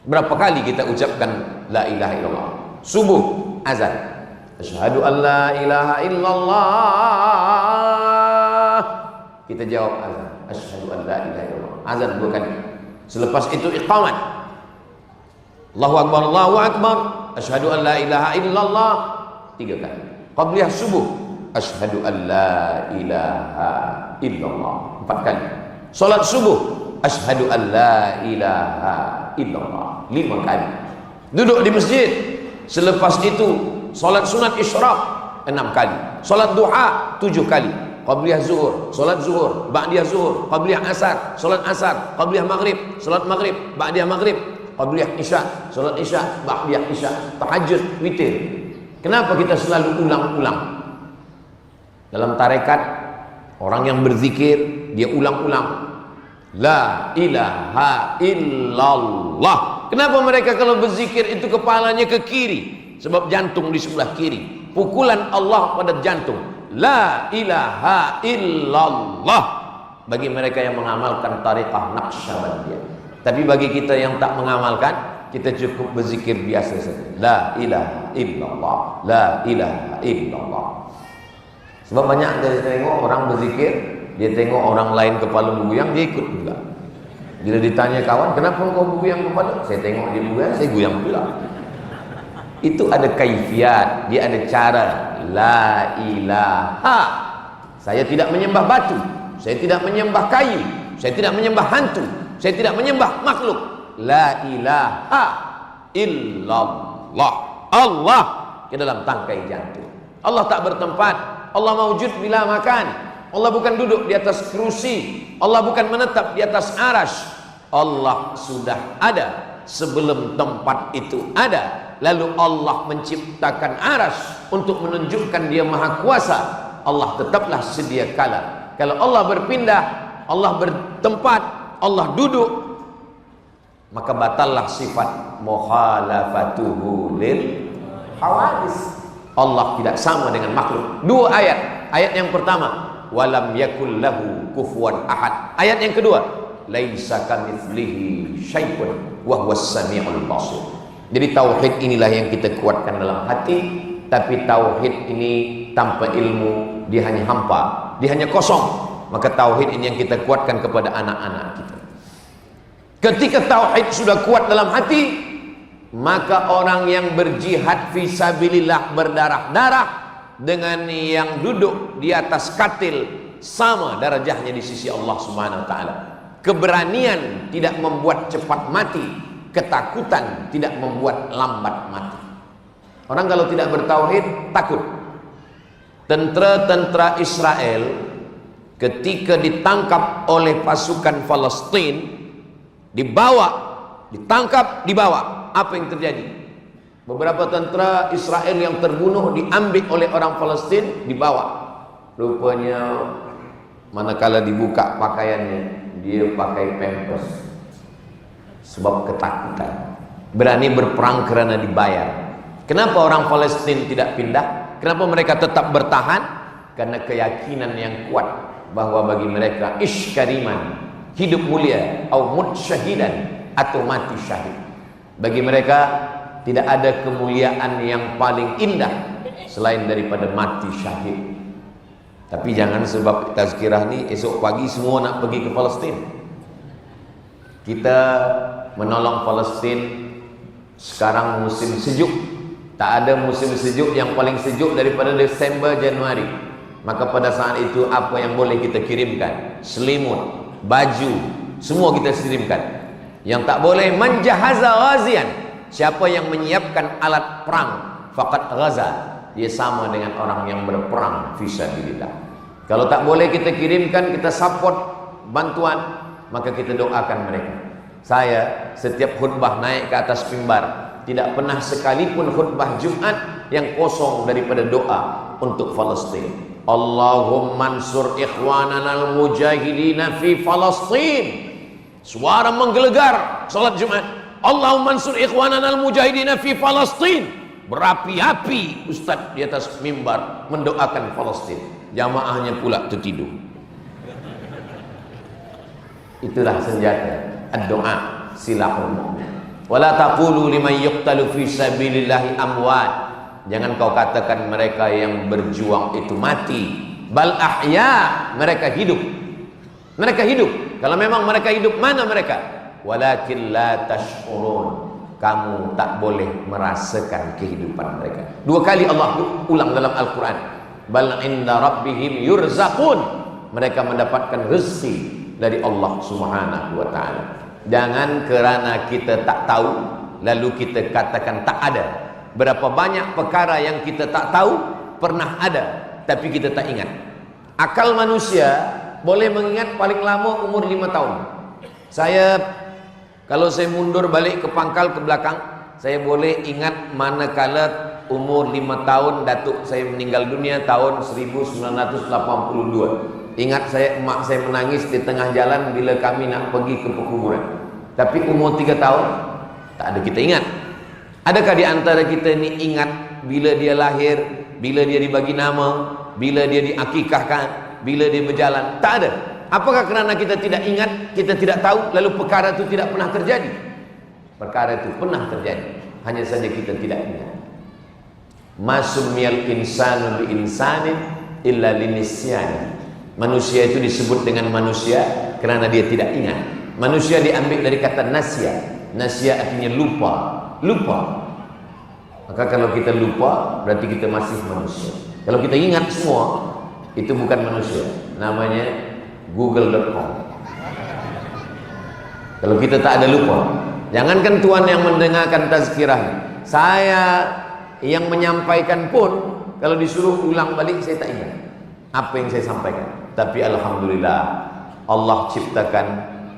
Berapa kali kita ucapkan la ilaha illallah? Subuh azan, asyhadu an la ilaha illallah. Kita jawab azan, asyhadu an la ilaha illallah. Azan 2 kali. Selepas itu iqamat, Allahu akbar, Allahu akbar, asyhadu an la ilaha illallah 3 kali. Qabliyah subuh, asyhadu an la ilaha illallah 4 kali. Salat subuh, asyhadu an la ilaha illallah 5 kali. Duduk di masjid, selepas itu salat sunat isyraq 6 kali. Salat duha 7 kali. Qabliyah zuhur, salat zuhur, ba'diyah zuhur, qabliyah asar, salat asar, qabliyah maghrib, salat maghrib, ba'diyah maghrib, qabliyah isya, salat isya, ba'diyah isya, tahajud, witir. Kenapa kita selalu ulang-ulang? Dalam tarekat, orang yang berzikir, dia ulang-ulang. La ilaha illallah. Kenapa mereka kalau berzikir itu kepalanya ke kiri? Sebab jantung di sebelah kiri. Pukulan Allah pada jantung. La ilaha illallah bagi mereka yang mengamalkan tariqah Naqsyabandiyah. Tapi bagi kita yang tak mengamalkan, kita cukup berzikir biasa saja. La ilaha illallah, la ilaha illallah. Sebab banyak dari tengok orang berzikir, dia tengok orang lain kepala bergoyang, dia ikut juga. Bila ditanya kawan, kenapa kau bergoyang kepala? Saya tengok dia bergoyang, saya goyang pula. Itu ada kaifiat, dia ada cara. La ilaha. Saya tidak menyembah batu, saya tidak menyembah kayu, saya tidak menyembah hantu, saya tidak menyembah makhluk. La ilaha illallah. Allah ke dalam tangkai jantung. Allah tak bertempat. Allah mawjud bila makan. Allah bukan duduk di atas kerusi. Allah bukan menetap di atas arash. Allah sudah ada sebelum tempat itu ada. lalu Allah menciptakan aras untuk menunjukkan dia maha kuasa, Allah tetaplah sedia kala. Kalau Allah berpindah, Allah bertempat, Allah duduk, maka batallah sifat mukhalafatuhu lil hawadis. Allah tidak sama dengan makhluk. Dua ayat. Ayat yang pertama, walam yakul lahu kufuwan ahad. Ayat yang kedua, laisa kamitslihi syai'un wa huwas samiul basir. Jadi tauhid inilah yang kita kuatkan dalam hati, tapi tauhid ini tanpa ilmu dia hanya hampa, dia hanya kosong. Maka tauhid ini yang kita kuatkan kepada anak-anak kita. Ketika tauhid sudah kuat dalam hati, maka orang yang berjihad fisabilillah berdarah-darah dengan yang duduk di atas katil sama darajahnya di sisi Allah Subhanahu wa taala. Keberanian tidak membuat cepat mati, ketakutan tidak membuat lambat mati. Orang kalau tidak bertauhid takut. Tentara Israel ketika ditangkap oleh pasukan Palestina, ditangkap, dibawa, apa yang terjadi? Beberapa tentara Israel yang terbunuh diambil oleh orang Palestina, dibawa. Rupanya manakala dibuka pakaiannya, dia pakai pampers sebab ketakutan. Berani berperang karena dibayar. Kenapa orang Palestina tidak pindah? Kenapa mereka tetap bertahan? Karena keyakinan yang kuat bahwa bagi mereka ish kariman, hidup mulia, atau mut syahidan, atau mati syahid. Bagi mereka tidak ada kemuliaan yang paling indah selain daripada mati syahid. Tapi jangan sebab tazkirah ni esok pagi semua nak pergi ke Palestin. Kita menolong Palestin sekarang musim sejuk. Tak ada musim sejuk yang paling sejuk daripada Desember, Januari. Maka pada saat itu apa yang boleh kita kirimkan? Selimut, baju, semua kita kirimkan. Yang tak boleh, menjahaza ghazian. Siapa yang menyiapkan alat perang faqad ghaza, dia sama dengan orang yang berperang fisabilillah. Kalau tak boleh kita kirimkan, kita support bantuan, maka kita doakan mereka. Saya setiap khutbah naik ke atas mimbar, tidak pernah sekalipun khutbah Jumat yang kosong daripada doa untuk Palestin. Allahumma ansur ikhwanana al-mujahidina fi Palestin. Suara menggelegar salat Jumat. Allahumma ansur ikhwanana al-mujahidina fi Palestin. Berapi-api ustaz di atas mimbar mendoakan Palestin. Jamaahnya pula tertidur. Itulah senjata ad-doa, silahul mu'min. Wala taqulu liman yuqtalu fi sabilillahi amwat. Jangan kau katakan mereka yang berjuang itu mati. Bal ahya, mereka hidup. Mereka hidup. Kalau memang mereka hidup, mana mereka? Walakin la tash'urun. Kamu tak boleh merasakan kehidupan mereka. Dua kali Allah ulang dalam Al-Quran. Bal inda rabbihim yurzaqun. Mereka mendapatkan rezeki dari Allah Subhanahu wa ta'ala. Jangan kerana kita tak tahu lalu kita katakan tak ada. Berapa banyak perkara yang kita tak tahu pernah ada tapi kita tak ingat. Akal manusia boleh mengingat paling lama umur 5 tahun. Kalau saya mundur balik ke pangkal ke belakang, saya boleh ingat manakala umur 5 tahun datuk saya meninggal dunia tahun 1982. Ingat saya, emak saya menangis di tengah jalan bila kami nak pergi ke perkuburan. Tapi umur 3 tahun tak ada kita ingat. Adakah di antara kita ni ingat bila dia lahir, bila dia dibagi nama, bila dia diakikahkan, bila dia berjalan? Tak ada. Apakah kerana kita tidak ingat, kita tidak tahu, lalu perkara itu tidak pernah terjadi? Perkara itu pernah terjadi, hanya saja kita tidak ingat. Masumiyal insanu bi insanin illa linisyani. Manusia itu disebut dengan manusia kerana dia tidak ingat. Manusia diambil dari kata nasya. Nasya artinya lupa. Lupa. Maka kalau kita lupa, berarti kita masih manusia. Kalau kita ingat semua, itu bukan manusia. Namanya google.com. Kalau kita tak ada lupa. Jangankan Tuhan yang mendengarkan tazkirah, saya yang menyampaikan pun kalau disuruh ulang balik saya tak ingat apa yang saya sampaikan. Tapi alhamdulillah Allah ciptakan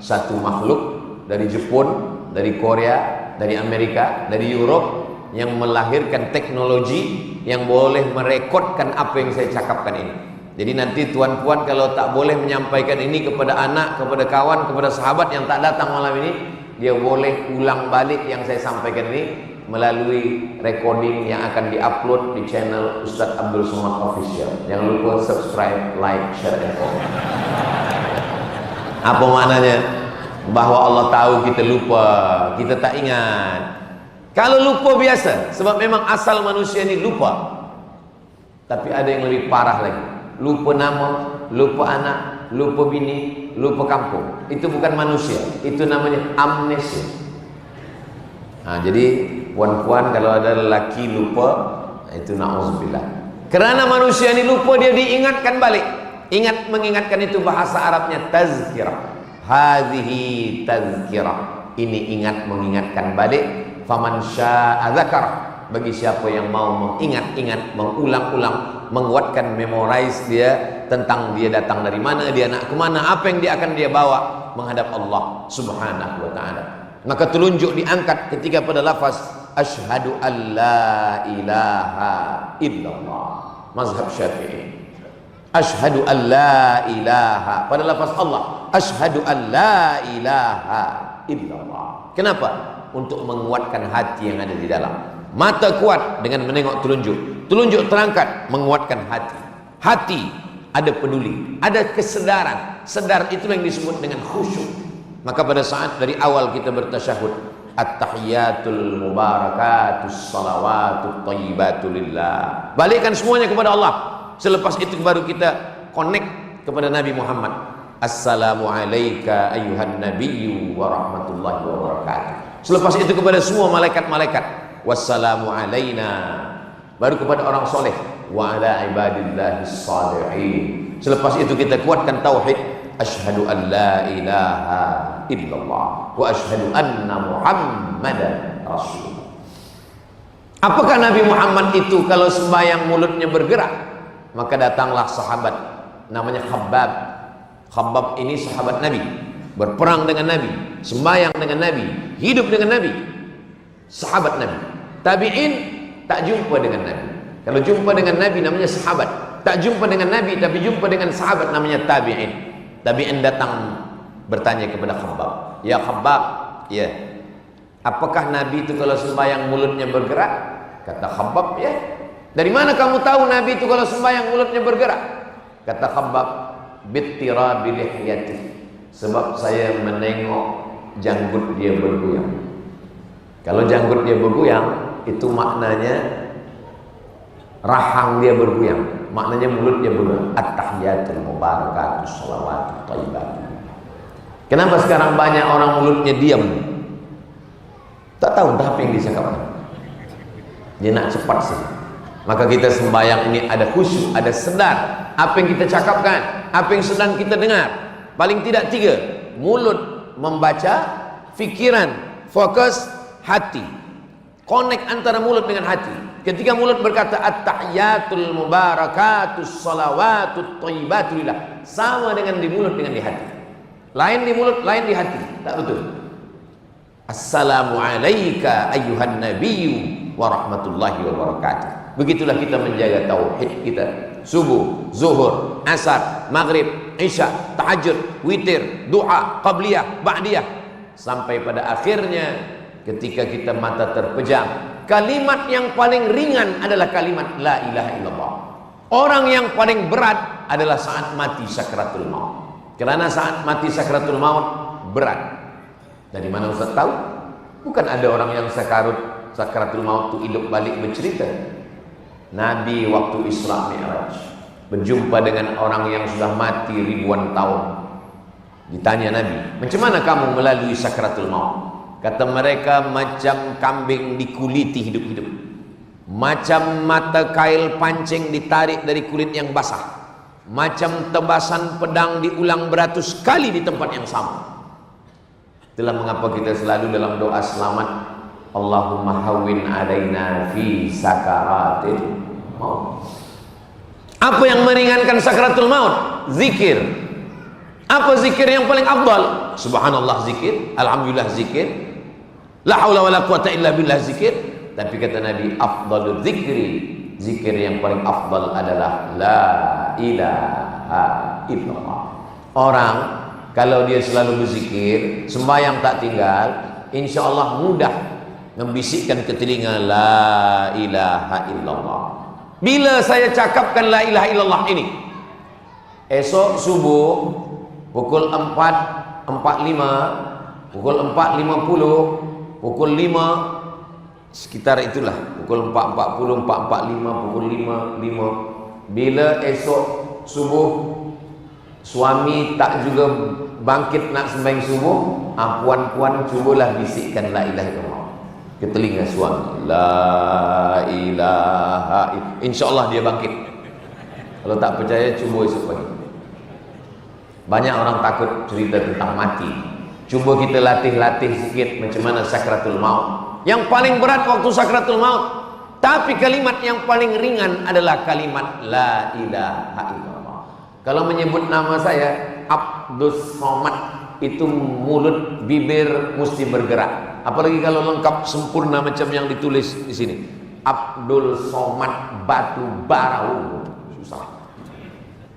satu makhluk dari Jepun, dari Korea, dari Amerika, dari Europe yang melahirkan teknologi yang boleh merekodkan apa yang saya cakapkan ini. Jadi nanti tuan-puan kalau tak boleh menyampaikan ini kepada anak, kepada kawan, kepada sahabat yang tak datang malam ini, dia boleh ulang balik yang saya sampaikan ini melalui recording yang akan diupload di channel Ustadz Abdul Somad Official. Jangan lupa subscribe, like, share, dan comment. Apa maknanya? Bahwa Allah tahu kita lupa, kita tak ingat. Kalau lupa biasa, sebab memang asal manusia ini lupa. Tapi ada yang lebih parah lagi. Lupa nama, lupa anak, lupa bini, lupa kampung. Itu bukan manusia, itu namanya amnesia. Nah, jadi puan-puan kalau ada lelaki lupa, itu na'udzubillah. Karena manusia ini lupa, dia diingatkan balik. Ingat, mengingatkan itu bahasa Arabnya tazkirah. Hadhihi tazkirah. Ini ingat, mengingatkan balik. Faman syaa dzakar. Bagi siapa yang mau mengingat-ingat, mengulang-ulang, menguatkan, memorize dia tentang dia datang dari mana, dia nak ke mana, apa yang dia akan dia bawa menghadap Allah Subhanahu wa taala. Maka telunjuk diangkat ketika pada lafaz asyhadu an la ilaha illallah, mazhab Syafi'i. Asyhadu an la ilaha, pada lafaz Allah, asyhadu an la ilaha illallah. Kenapa? Untuk menguatkan hati yang ada di dalam. Mata kuat dengan menengok telunjuk, telunjuk terangkat menguatkan hati. Hati ada peduli, ada kesedaran. Sedar itu yang disebut dengan khusyuk. Maka pada saat dari awal kita bertasyahud, at-tahiyatul mubarakatus salawatut thayyibatu lillah, balikkan semuanya kepada Allah. Selepas itu baru kita connect kepada Nabi Muhammad. Assalamu alayka ayyuhan nabiyyu wa rahmatullahi wa barakatuh. Selepas itu kepada semua malaikat-malaikat. Wassalamu alayna, baru kepada orang soleh, wa ala ibadillahis salihin. Selepas itu kita kuatkan tauhid, asyhadu an la ilaha illallah wa asyhadu anna muhammadan rasulullah. Apakah Nabi Muhammad itu kalau sembahyang mulutnya bergerak? Maka datanglah sahabat namanya Khabbab. Khabbab ini sahabat Nabi, berperang dengan Nabi, sembahyang dengan Nabi, hidup dengan Nabi, sahabat Nabi. Tabi'in tak jumpa dengan Nabi. Kalau jumpa dengan Nabi namanya sahabat. Tak jumpa dengan Nabi tapi jumpa dengan sahabat namanya tabi'in. Tabi'in datang bertanya kepada Khabbab, ya Khabbab, ya, apakah Nabi itu kalau sembahyang mulutnya bergerak? Kata Khabbab, ya. Dari mana kamu tahu Nabi itu kalau sembahyang mulutnya bergerak? Kata Khabbab, bittirabi lihyati, sebab saya menengok janggut dia bergoyang. Kalau janggut dia bergoyang, itu maknanya rahang dia bergoyang, maknanya mulut dia bergoyang. At-tahiyatul mubarakatus salawatut thayyibatu. Kenapa sekarang banyak orang mulutnya diam? Tak tahu entah apa yang dicakapkan. Dia nak cepat sih. Maka kita sembahyang ini ada khusyuk, ada sedar apa yang kita cakapkan, apa yang sedang kita dengar. Paling tidak 3, mulut membaca, fikiran, fokus, hati. Connect antara mulut dengan hati. Ketika mulut berkata at-tahiyatul mubarakatus salawatut thayyibatu lillah, sama dengan di mulut dengan di hati. Lain di mulut, lain di hati. Tak betul. Assalamu alayka ayyuhan nabiyyu wa rahmatullahi wa barakatuh. Begitulah kita menjaga tauhid kita. Subuh, zuhur, asar, maghrib, isya, tahajud, witir, duha, qabliyah, ba'diyah, sampai pada akhirnya ketika kita mata terpejam, kalimat yang paling ringan adalah kalimat la ilaha illallah. Orang yang paling berat adalah saat mati sakratul maut. Karena saat mati sakratul maut berat. Dari mana Ustaz tahu? Bukan ada orang yang sakratul maut itu hidup balik bercerita. Nabi waktu Isra Mi'raj berjumpa dengan orang yang sudah mati ribuan tahun. Ditanya Nabi, macam mana kamu melalui sakratul maut? Kata mereka, macam kambing dikuliti hidup-hidup, macam mata kail pancing ditarik dari kulit yang basah, macam tebasan pedang diulang beratus kali di tempat yang sama. Itulah mengapa kita selalu dalam doa selamat, Allahumma hawwin alaina fi sakaratil maut. Apa yang meringankan sakratul maut? Zikir. Apa zikir yang paling afdal? Subhanallah zikir, alhamdulillah zikir, la haula wala quwata illa billah zikir, Tapi kata Nabi, afdalul zikri, zikir yang paling afdal adalah la ilaha illallah. Orang kalau dia selalu berzikir, sembahyang tak tinggal, insya Allah mudah membisikkan ke telinga la ilaha illallah. Bila saya cakapkan la ilaha illallah ini, esok subuh pukul 4.45, pukul 4.50, pukul 5, sekitar itulah, pukul 4.40, 4.45, pukul 5.05. Bila esok subuh suami tak juga bangkit nak sembahyang subuh, puan-puan cubalah bisikkan la ilaha illallah ke telinga suami. La ilaha illallah. InsyaAllah dia bangkit. Kalau tak percaya, cuba esok pagi. Banyak orang takut cerita tentang mati. Cuba kita latih-latih sikit macam mana sakratul maut. Yang paling berat waktu sakratul maut, tapi kalimat yang paling ringan adalah kalimat la ilaha illallah. Kalau menyebut nama saya Abdus Somad, itu mulut bibir mesti bergerak. Apalagi kalau lengkap sempurna macam yang ditulis di sini, Abdul Somad Batu Barau, susah.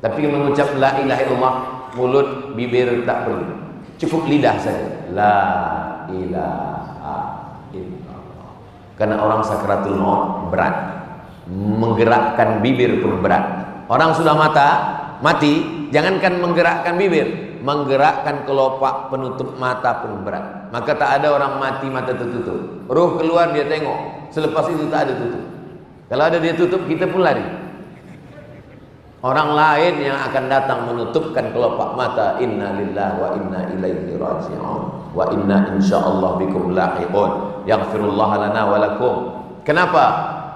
Tapi mengucap la ilaha illallah, mulut bibir tak perlu, cukup lidah saja. La ilaha illallah. Karena orang sakratul maut berat, menggerakkan bibir pun berat. Orang sudah mati, jangankan menggerakkan bibir, menggerakkan kelopak penutup mata pun berat. Maka tak ada orang mati mata tertutup, roh keluar dia tengok, selepas itu tak ada tutup. Kalau ada dia tutup, kita pun lari. Orang lain yang akan datang menutupkan kelopak mata. Inna lillahi wa inna ilaihi raji'un wa inna insyaallah bikum lahiqun yaghfirullah lana wa lakum. Kenapa?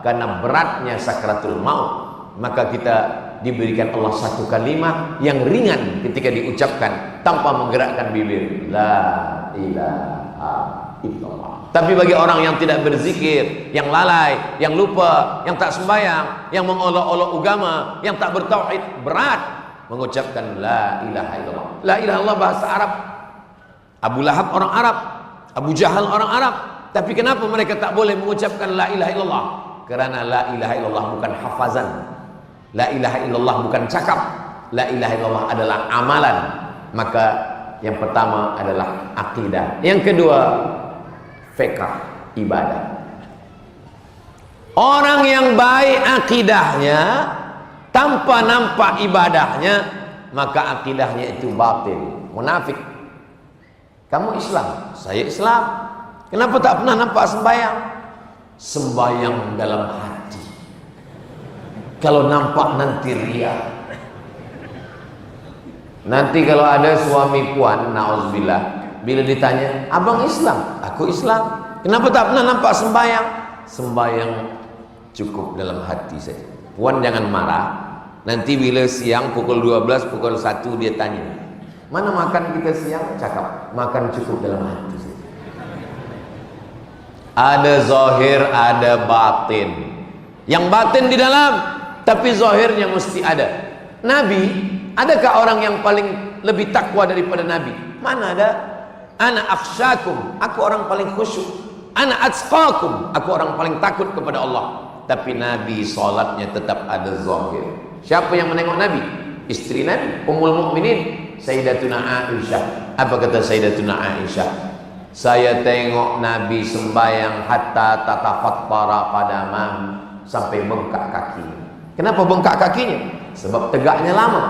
Karena beratnya sakratul maut, maka kita diberikan Allah satu kalimat yang ringan ketika diucapkan tanpa menggerakkan bibir, la ilaha illallah. Tapi bagi orang yang tidak berzikir, yang lalai, yang lupa, yang tak sembahyang, yang mengolok-olok agama, yang tak bertauhid, berat mengucapkan la ilaha illallah. La ilaha illallah bahasa Arab. Abu Lahab orang Arab, Abu Jahal orang Arab. Tapi kenapa mereka tak boleh mengucapkan la ilaha illallah? Karena la ilaha illallah bukan hafazan, la ilaha illallah bukan cakap, la ilaha illallah adalah amalan. Maka yang pertama adalah akidah, yang kedua fikih, ibadah. Orang yang baik akidahnya tanpa nampak ibadahnya, maka akidahnya itu batil, munafik. Kamu Islam, saya Islam, kenapa tak pernah nampak sembahyang? Sembahyang dalam hati. Kalau nampak nanti riya. Nanti kalau ada suami puan, na'udzubillah, bila ditanya, abang Islam, aku Islam, kenapa tak pernah nampak sembahyang? Sembahyang cukup dalam hati saja. Puan jangan marah. Nanti bila siang pukul 12, pukul 1 dia tanya, mana makan kita siang? Cakap, makan cukup dalam hati saja. Ada zahir, ada batin. Yang batin di dalam, tapi zahirnya mesti ada. Nabi, adakah orang yang paling lebih takwa daripada Nabi? Mana ada? Ana akhsyakum, aku orang paling khusyuk. Ana atqakum, aku orang paling takut kepada Allah. Tapi Nabi salatnya tetap ada zahir. Siapa yang menengok Nabi? Istri Nabi, Ummul Mukminin, Sayyidatuna Aisyah. Apa kata Sayyidatuna Aisyah? Saya tengok Nabi sembahyang hatta tatafattara qadamah, sampai bengkak kaki. Kenapa bengkak kakinya? Sebab tegaknya lama.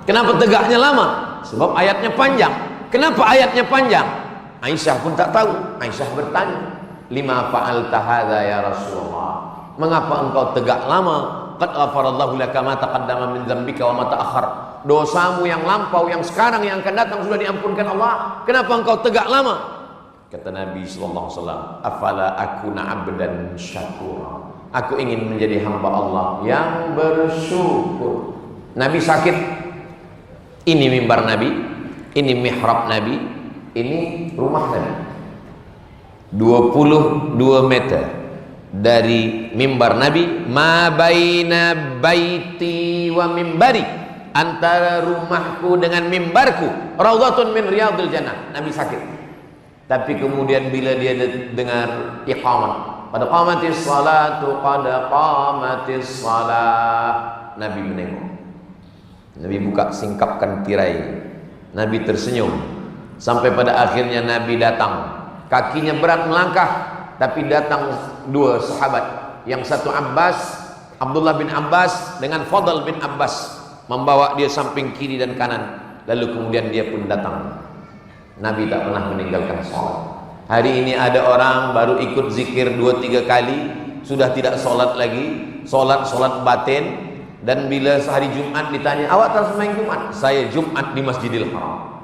Kenapa tegaknya lama? Sebab ayatnya panjang. Kenapa ayatnya panjang? Aisyah pun tak tahu. Aisyah bertanya, lima fa'alta hadza ya Rasulullah? Mengapa engkau tegak lama? Qad ghafarallahu laka ma taqaddama min dzambika wa ma ta'akhkhar. Dosamu yang lampau, yang sekarang, yang akan datang sudah diampunkan Allah. Kenapa engkau tegak lama? Kata Nabi sallallahu alaihi wasallam, afala akuna 'abdan syakura. Aku ingin menjadi hamba Allah yang bersyukur. Nabi sakit. Ini mimbar Nabi, ini mihrab Nabi, ini rumah Nabi. 22 meter dari mimbar Nabi, ma baina baiti wa mimbari, antara rumahku dengan mimbarku raudhatun min riyadil jannah. Nabi sakit. Tapi kemudian bila dia dengar iqamah, Qad qamatis salatu, qad qamatis salah. Nabi menengok. Nabi buka singkapkan tirai. Nabi tersenyum. Sampai pada akhirnya Nabi datang. Kakinya berat melangkah, tapi datang dua sahabat. Yang satu Abdullah bin Abbas dengan Fadl bin Abbas, membawa dia samping kiri dan kanan. Lalu kemudian dia pun datang. Nabi tak pernah meninggalkan sholat. Hari ini ada orang baru ikut zikir 2-3 kali, sudah tidak sholat lagi, sholat batin. Dan bila sehari Jumat ditanya, awak tak sembahyang Jumat? Saya Jumat di Masjidil Haram.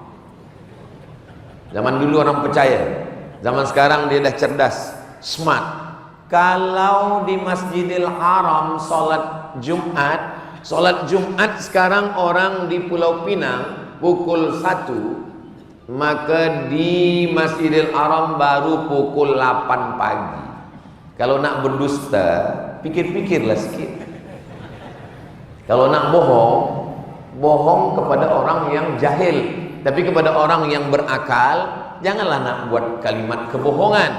Zaman dulu orang percaya, zaman sekarang dia dah cerdas, smart. Kalau di Masjidil Haram sholat Jumat sekarang orang di Pulau Pinang pukul 1, maka di Masjidil Haram baru pukul 8 pagi. Kalau nak berdusta, pikir-pikirlah sikit. Kalau nak bohong kepada orang yang jahil, tapi kepada orang yang berakal, janganlah nak buat kalimat kebohongan.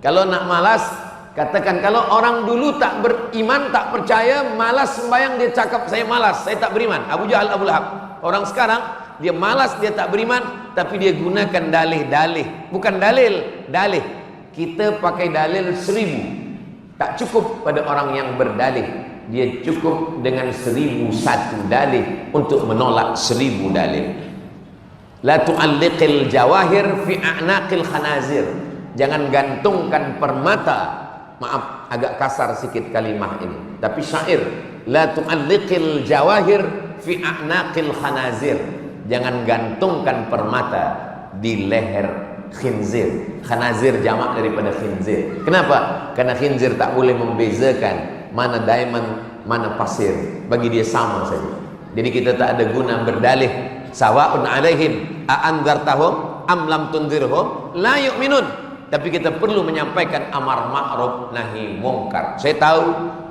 Kalau nak malas, katakan. Kalau orang dulu tak beriman, tak percaya, malas sembahyang, dia cakap saya malas, saya tak beriman. Abu Jahal, Abu Lahab. Orang sekarang dia malas, dia tak beriman, tapi dia gunakan dalih. Bukan dalih. Kita pakai dalil 1000. Tak cukup pada orang yang berdalih. Dia cukup dengan 1001 dalih untuk menolak 1000 dalil. La tu'alliqil jawahir fi a'naqil khanazir. Jangan gantungkan permata. Maaf, agak kasar sikit kalimah ini, tapi syair. La tu'alliqil jawahir fi a'naqil khanazir. Jangan gantungkan permata di leher khinzir. Khanazir jamak daripada khinzir. Kenapa? Karena khinzir tak boleh membezakan mana diamond, mana pasir. Bagi dia sama saja. Jadi kita tak ada guna berdalih. Sawa'un alaihim a'anzartahum am lam tunzirhum la yu'minun. Tapi kita perlu menyampaikan amar ma'ruf nahi mungkar. Saya tahu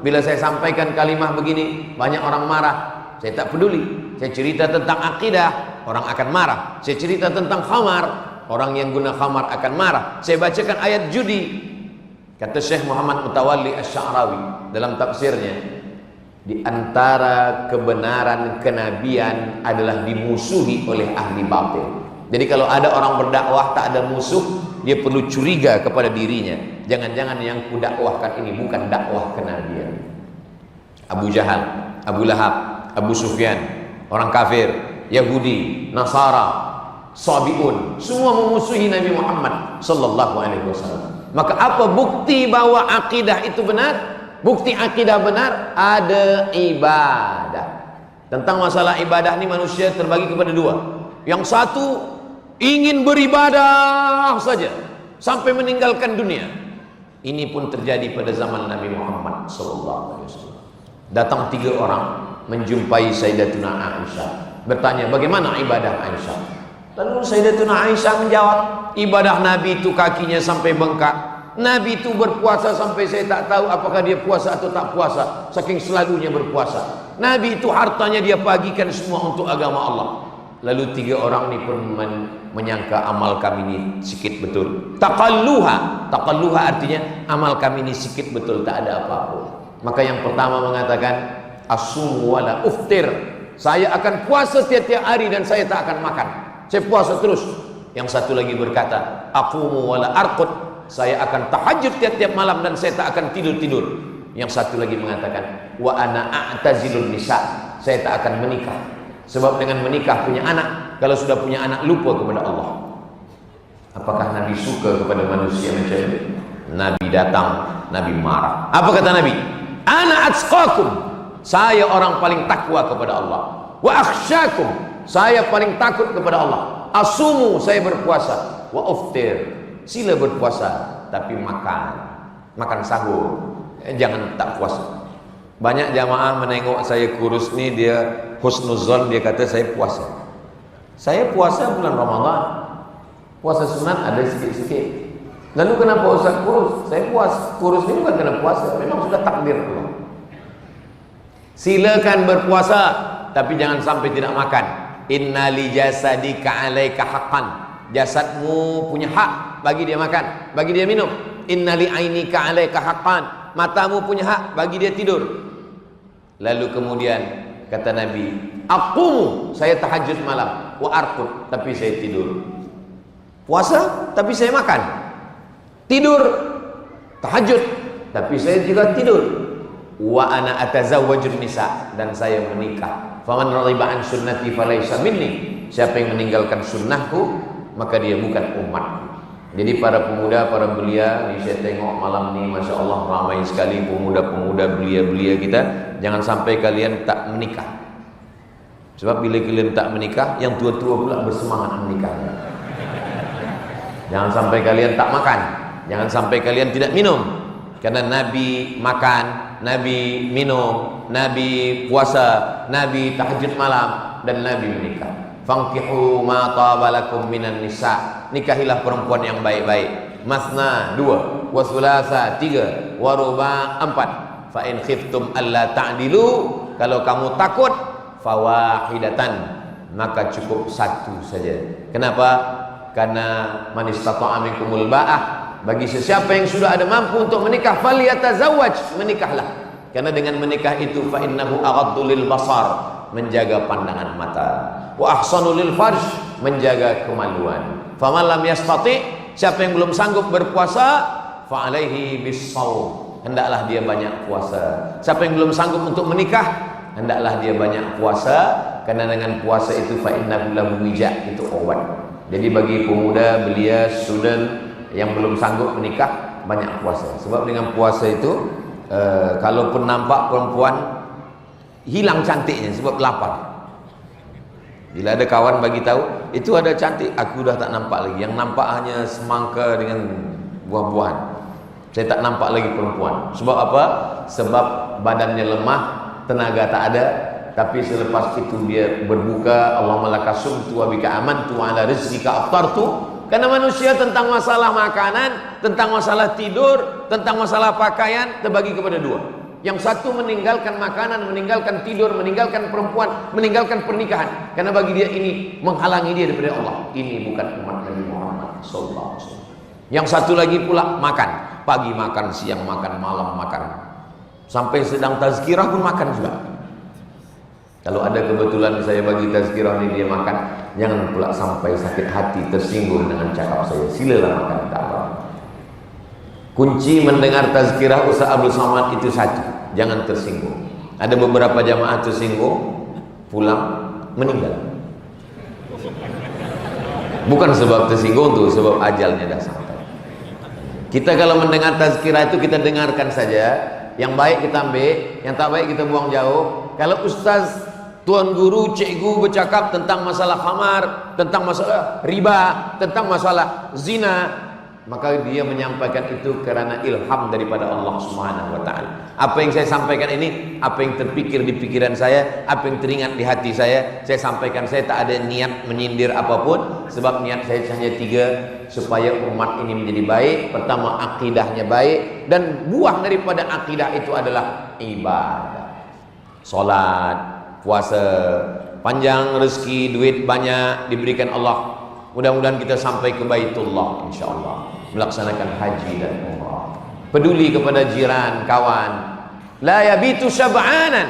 bila saya sampaikan kalimah begini banyak orang marah. Saya tak peduli. Saya cerita tentang akidah, orang akan marah. Saya cerita tentang khamar, orang yang guna khamar akan marah. Saya bacakan ayat judi. Kata Syekh Muhammad Mutawalli Asy-Sya'rawi dalam tafsirnya, di antara kebenaran kenabian adalah dimusuhi oleh ahli batil. Jadi kalau ada orang berdakwah tak ada musuh, dia perlu curiga kepada dirinya. Jangan-jangan yang kudakwahkan ini bukan dakwah kenabian. Abu Jahal, Abu Lahab, Abu Sufyan, orang kafir, Yahudi, Nasara, Sabi'un, semua memusuhi Nabi Muhammad sallallahu alaihi wasallam. Maka apa bukti bahwa akidah itu benar? Bukti akidah benar, ada ibadah. Tentang masalah ibadah ini manusia terbagi kepada dua. Yang satu ingin beribadah saja sampai meninggalkan dunia. Ini pun terjadi pada zaman Nabi Muhammad SAW. Datang 3 orang menjumpai Sayyidatuna Aisyah, bertanya bagaimana ibadah Aisyah. Lalu Sayyidatuna Aisyah menjawab, ibadah Nabi itu kakinya sampai bengkak. Nabi itu berpuasa sampai saya tak tahu apakah dia puasa atau tak puasa, saking selalunya berpuasa. Nabi itu hartanya dia bagikan semua untuk agama Allah. Lalu 3 orang ini pun menyangka amal kami ini sikit betul. Taqalluha artinya amal kami ini sikit betul, tak ada apa-apa. Maka yang pertama mengatakan asum wala uftir, saya akan puasa tiap-tiap hari dan saya tak akan makan, saya puasa terus. Yang satu lagi berkata aqumu wala arqud, saya akan tahajud tiap-tiap malam dan saya tak akan tidur-tidur. Yang satu lagi mengatakan wa ana a'tazilun nisa, saya tak akan menikah. Sebab dengan menikah punya anak, kalau sudah punya anak lupa kepada Allah. Apakah Nabi suka kepada manusia macam ini? Nabi datang, Nabi marah. Apa kata Nabi? Ana atqakum, saya orang paling takwa kepada Allah. Wa akhsyakum, saya paling takut kepada Allah. Asumu, saya berpuasa. Wa uftir, sila berpuasa tapi makan sahur, jangan tak puasa. Banyak jamaah menengok saya kurus ni, dia husnuzon, dia kata saya puasa. Saya puasa bulan Ramadan, puasa sunat ada sikit-sikit. Lalu kenapa Ustaz kurus? Saya puasa. Kurus ni bukan kena puasa, memang sudah takdir Allah. Silakan berpuasa, tapi jangan sampai tidak makan. Inna li jasadika alaika haqqan, jasadmu punya hak bagi dia makan, bagi dia minum. innali ainika 'alaika haqqan, matamu punya hak bagi dia tidur. Lalu kemudian kata Nabi, aqumu, saya tahajud malam, wa arqud, tapi saya tidur. Puasa tapi saya makan. Tidur, tahajud tapi saya juga tidur. Wa ana atazawwajun nisa, dan saya menikah. Faman raghiba an sunnati falaysa minni, siapa yang meninggalkan sunnahku maka dia bukan umatku. Jadi para pemuda, para belia, ini saya tengok malam ini Masya Allah ramai sekali pemuda-pemuda belia-belia kita. Jangan sampai kalian tak menikah. Sebab bila kalian tak menikah, yang tua-tua pula bersemangat menikah. Jangan sampai kalian tak makan, jangan sampai kalian tidak minum. Karena Nabi makan, Nabi minum, Nabi puasa, Nabi tahajud malam, dan Nabi menikah. Fankihu ma tabalakum minan nisa, nikahilah perempuan yang baik-baik. Masna 2, wa thulatha 3, wa ruba 4. Fa in khiftum alla ta'dilu, kalau kamu takut fawahidatan, maka cukup satu saja. Kenapa? Karena man istata'a minkumul ba'ah, bagi sesiapa yang sudah ada mampu untuk menikah, falyatazawwaj, menikahlah. Karena dengan menikah itu fa innahu aghaddu lil basar, menjaga pandangan mata, wa ahsanu lil farj, menjaga kemaluan. Faman lam yastati, siapa yang belum sanggup berpuasa, fa alaihi bis-shaum, hendaklah dia banyak puasa. Siapa yang belum sanggup untuk menikah, hendaklah dia banyak puasa, karena dengan puasa itu fa innahu lahu wija, itu obat. Jadi bagi pemuda, belia, student yang belum sanggup menikah, banyak puasa. Sebab dengan puasa itu kalaupun nampak perempuan, hilang cantiknya sebab lapar. Bila ada kawan bagi tahu itu ada cantik, aku dah tak nampak lagi. Yang nampak hanya semangka dengan buah-buahan. Saya tak nampak lagi perempuan. Sebab apa? Sebab badannya lemah, tenaga tak ada. Tapi selepas itu dia berbuka, Allahumma lakasumtu wa bika amantu wa ala rizqika aftartu. Karena manusia tentang masalah makanan, tentang masalah tidur, tentang masalah pakaian terbagi kepada dua. Yang satu meninggalkan makanan, meninggalkan tidur, meninggalkan perempuan, meninggalkan pernikahan. Karena bagi dia ini menghalangi dia daripada Allah. Ini bukan umat Nabi Muhammad sallallahu alaihi wasallam. Yang satu lagi pula makan, pagi makan, siang makan, malam makan. Sampai sedang tazkirah pun makan juga. Kalau ada kebetulan saya bagi tazkirah ini dia makan, jangan pula sampai sakit hati, tersinggung dengan cakap saya. Silalah makan, tak apa. Kunci mendengar tazkirah Ustaz Abdul Somad itu satu, jangan tersinggung. Ada beberapa jamaah tersinggung, pulang meninggal. Bukan sebab tersinggung tuh, sebab ajalnya dah sampai. Kita kalau mendengar tazkirah itu kita dengarkan saja. Yang baik kita ambil, yang tak baik kita buang jauh. Kalau ustaz, tuan guru, cikgu bercakap tentang masalah khamar, tentang masalah riba, tentang masalah zina, maka dia menyampaikan itu kerana ilham daripada Allah Subhanahu wa taala. Apa yang saya sampaikan ini, apa yang terpikir di pikiran saya, apa yang teringat di hati saya sampaikan. Saya tak ada niat menyindir apapun, sebab niat saya hanya 3, supaya umat ini menjadi baik. Pertama, akidahnya baik, dan buah daripada akidah itu adalah ibadah. Salat, puasa, panjang rezeki, duit banyak diberikan Allah. Mudah-mudahan kita sampai ke Baitullah insyaallah, melaksanakan haji dan umrah. Peduli kepada jiran, kawan. La yabitu syab'anan.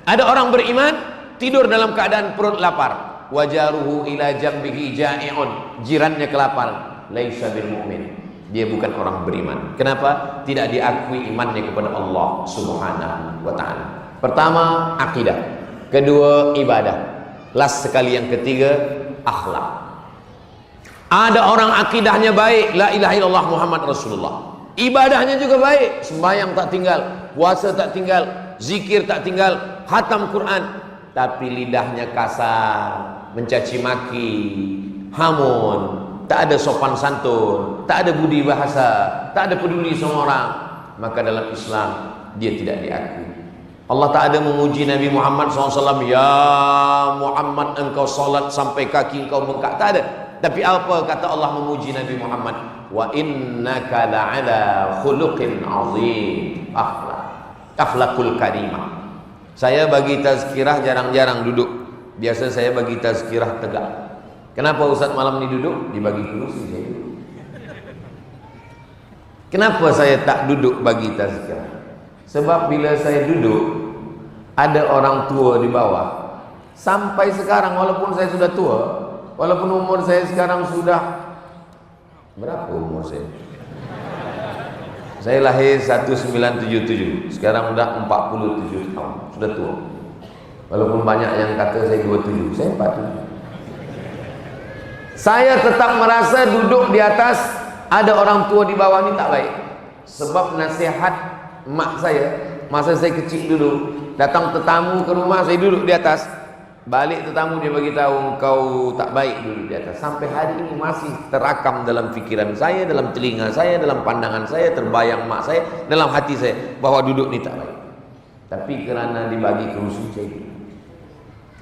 Ada orang beriman tidur dalam keadaan perut lapar. Wajaruhu ila jambihi ja'i'un. Jirannya kelaparan. Laisa bil mu'min. Dia bukan orang beriman. Kenapa? Tidak diakui imannya kepada Allah Subhanahu wa taala. Pertama, akidah. Kedua, ibadah. Last sekali yang ketiga, akhlak. Ada orang akidahnya baik, la ilaha illallah Muhammad Rasulullah. Ibadahnya juga baik, sembahyang tak tinggal, puasa tak tinggal, zikir tak tinggal, khatam Quran, tapi lidahnya kasar, mencaci maki, hamun, tak ada sopan santun, tak ada budi bahasa, tak ada peduli sama orang, maka dalam Islam dia tidak diakui. Allah tak ada memuji Nabi Muhammad SAW, ya Muhammad engkau salat sampai kaki engkau bengkak, tak ada. Tapi apa kata Allah memuji Nabi Muhammad? Wa innaka la'ala khuluqin azim. Akhlakul karimah. Saya bagi tazkirah jarang-jarang duduk. Biasa saya bagi tazkirah tegak. Kenapa Ustaz malam ini duduk? Dibagi kursi saya duduk. Kenapa saya tak duduk bagi tazkirah? Sebab bila saya duduk, ada orang tua di bawah. Sampai sekarang walaupun saya sudah tua, walaupun umur saya sekarang sudah berapa umur saya? Saya lahir 1977, sekarang sudah 47 tahun, sudah tua. Walaupun banyak yang kata saya 27, saya 47. Saya tetap merasa duduk di atas, ada orang tua di bawah ni tak baik. Sebab nasihat mak saya, masa saya kecil dulu, datang tetamu ke rumah, saya duduk di atas. Balik tetamu dia bagi tahu, kau tak baik duduk di atas. Sampai hari ini masih terakam dalam fikiran saya, dalam telinga saya, dalam pandangan saya, terbayang mak saya, dalam hati saya, bahwa duduk ni tak baik. Tapi kerana dibagi kerusi saya duduk.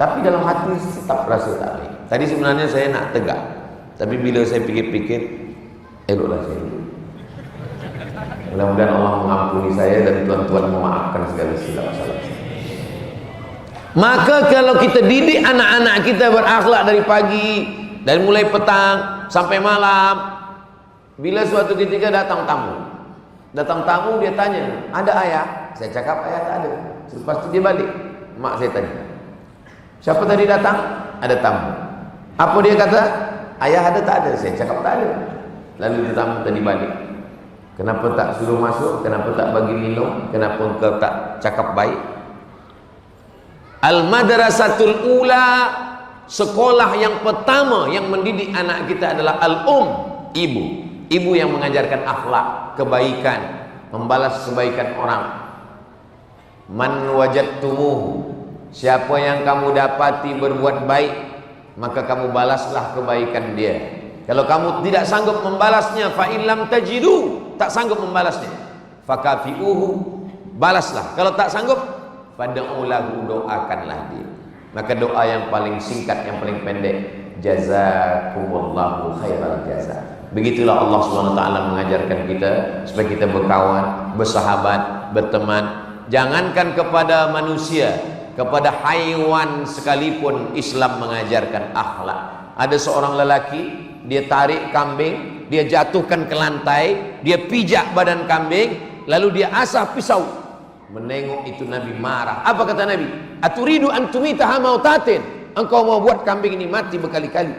Tapi dalam hati tetap rasa tak baik. Tadi sebenarnya saya nak tegak, tapi bila saya fikir-fikir, eloklah saya duduk. Mudah-mudahan Allah mengampuni saya dan tuan-tuan memaafkan segala silap salah. Maka kalau kita didik anak-anak kita berakhlak dari pagi, dari mulai petang sampai malam, bila suatu ketika datang tamu dia tanya, ada ayah? Saya cakap ayah tak ada. Selepas itu dia balik, mak saya tanya, siapa tadi datang? Ada tamu. Apa dia kata? Ayah ada tak ada? Saya cakap tak ada. Lalu tamu tadi balik, kenapa tak suruh masuk? Kenapa tak bagi minum? Kenapa engkau tak cakap baik? Al-madrasatul ula, sekolah yang pertama yang mendidik anak kita adalah ibu. Ibu yang mengajarkan akhlak, kebaikan, membalas kebaikan orang. Man wajadtumuhu, siapa yang kamu dapati berbuat baik, maka kamu balaslah kebaikan dia. Kalau kamu tidak sanggup membalasnya, fa in lam tajidu, tak sanggup membalasnya, fakafiuhu, balaslah. Kalau tak sanggup, fad'ulahu, doakanlah dia. Maka doa yang paling singkat, yang paling pendek, jazakumullahu khairal jaza. Begitulah Allah SWT mengajarkan kita supaya kita berkawan, bersahabat, berteman. Jangankan kepada manusia, kepada haiwan sekalipun Islam mengajarkan akhlak. Ada seorang lelaki, dia tarik kambing, dia jatuhkan ke lantai, dia pijak badan kambing, lalu dia asah pisau. Menengok itu Nabi marah. Apa kata Nabi? Aturidu an tumitaha mautatin, engkau mau buat kambing ini mati berkali-kali.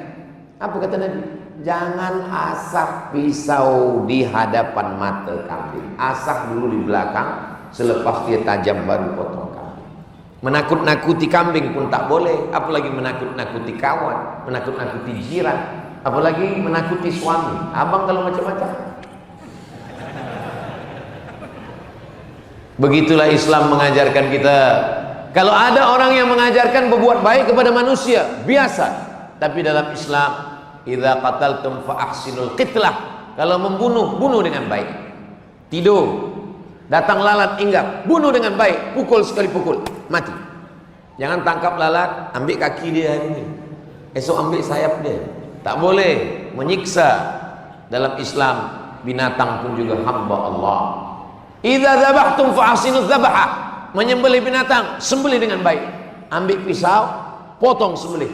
Apa kata Nabi? Jangan asah pisau di hadapan mata kambing, asah dulu di belakang, selepas dia tajam baru potong kambing. Menakut-nakuti kambing pun tak boleh, apalagi menakut-nakuti kawan, menakut-nakuti jiran, apalagi menakuti suami. Abang kalau macam-macam. Begitulah Islam mengajarkan kita. Kalau ada orang yang mengajarkan berbuat baik kepada manusia, biasa. Tapi dalam Islam, idza qataltum fa ahsinul qitlah. Kalau membunuh, bunuh dengan baik. Tidur, datang lalat hinggap, bunuh dengan baik, pukul sekali pukul, mati. Jangan tangkap lalat, ambil kaki dia hari ini, esok ambil sayap dia. Tak boleh menyiksa. Dalam Islam, binatang pun juga hamba Allah. Idza dzabhtum fa ahsinuz dzabha. Menyembelih binatang, sembelih dengan baik. Ambil pisau, potong sembelih.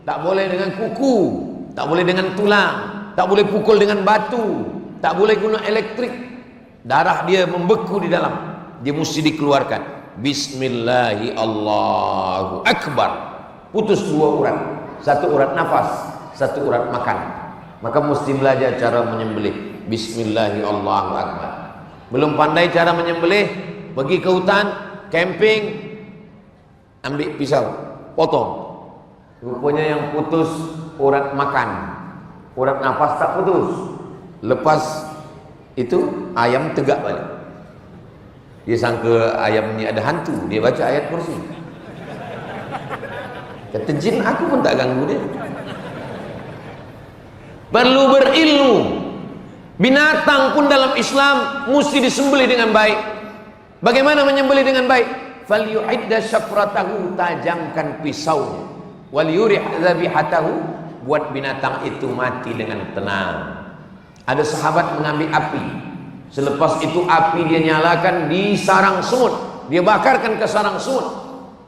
Tak boleh dengan kuku, tak boleh dengan tulang, tak boleh pukul dengan batu, tak boleh guna elektrik. Darah dia membeku di dalam, dia mesti dikeluarkan. Bismillahi Allahu Akbar. Putus dua urat, satu urat nafas, satu urat makan. Maka mesti belajar cara menyembelih. Bismillahi Allahu Akbar. Belum pandai cara menyembelih, pergi ke hutan, camping, ambil pisau, potong. Rupanya yang putus urat makan, urat nafas tak putus. Lepas itu ayam tegak balik. Dia sangka ayam ni ada hantu, dia baca ayat kursi. Kata jin, aku pun tak ganggu dia. Perlu berilmu. Binatang pun dalam Islam mesti disembelih dengan baik. Bagaimana menyembelih dengan baik? Falyu'idda syafratahu, tajamkan pisaunya. Wal yurih dzabihatahu, buat binatang itu mati dengan tenang. Ada sahabat mengambil api. Selepas itu api dia nyalakan di sarang semut, dia bakarkan ke sarang semut.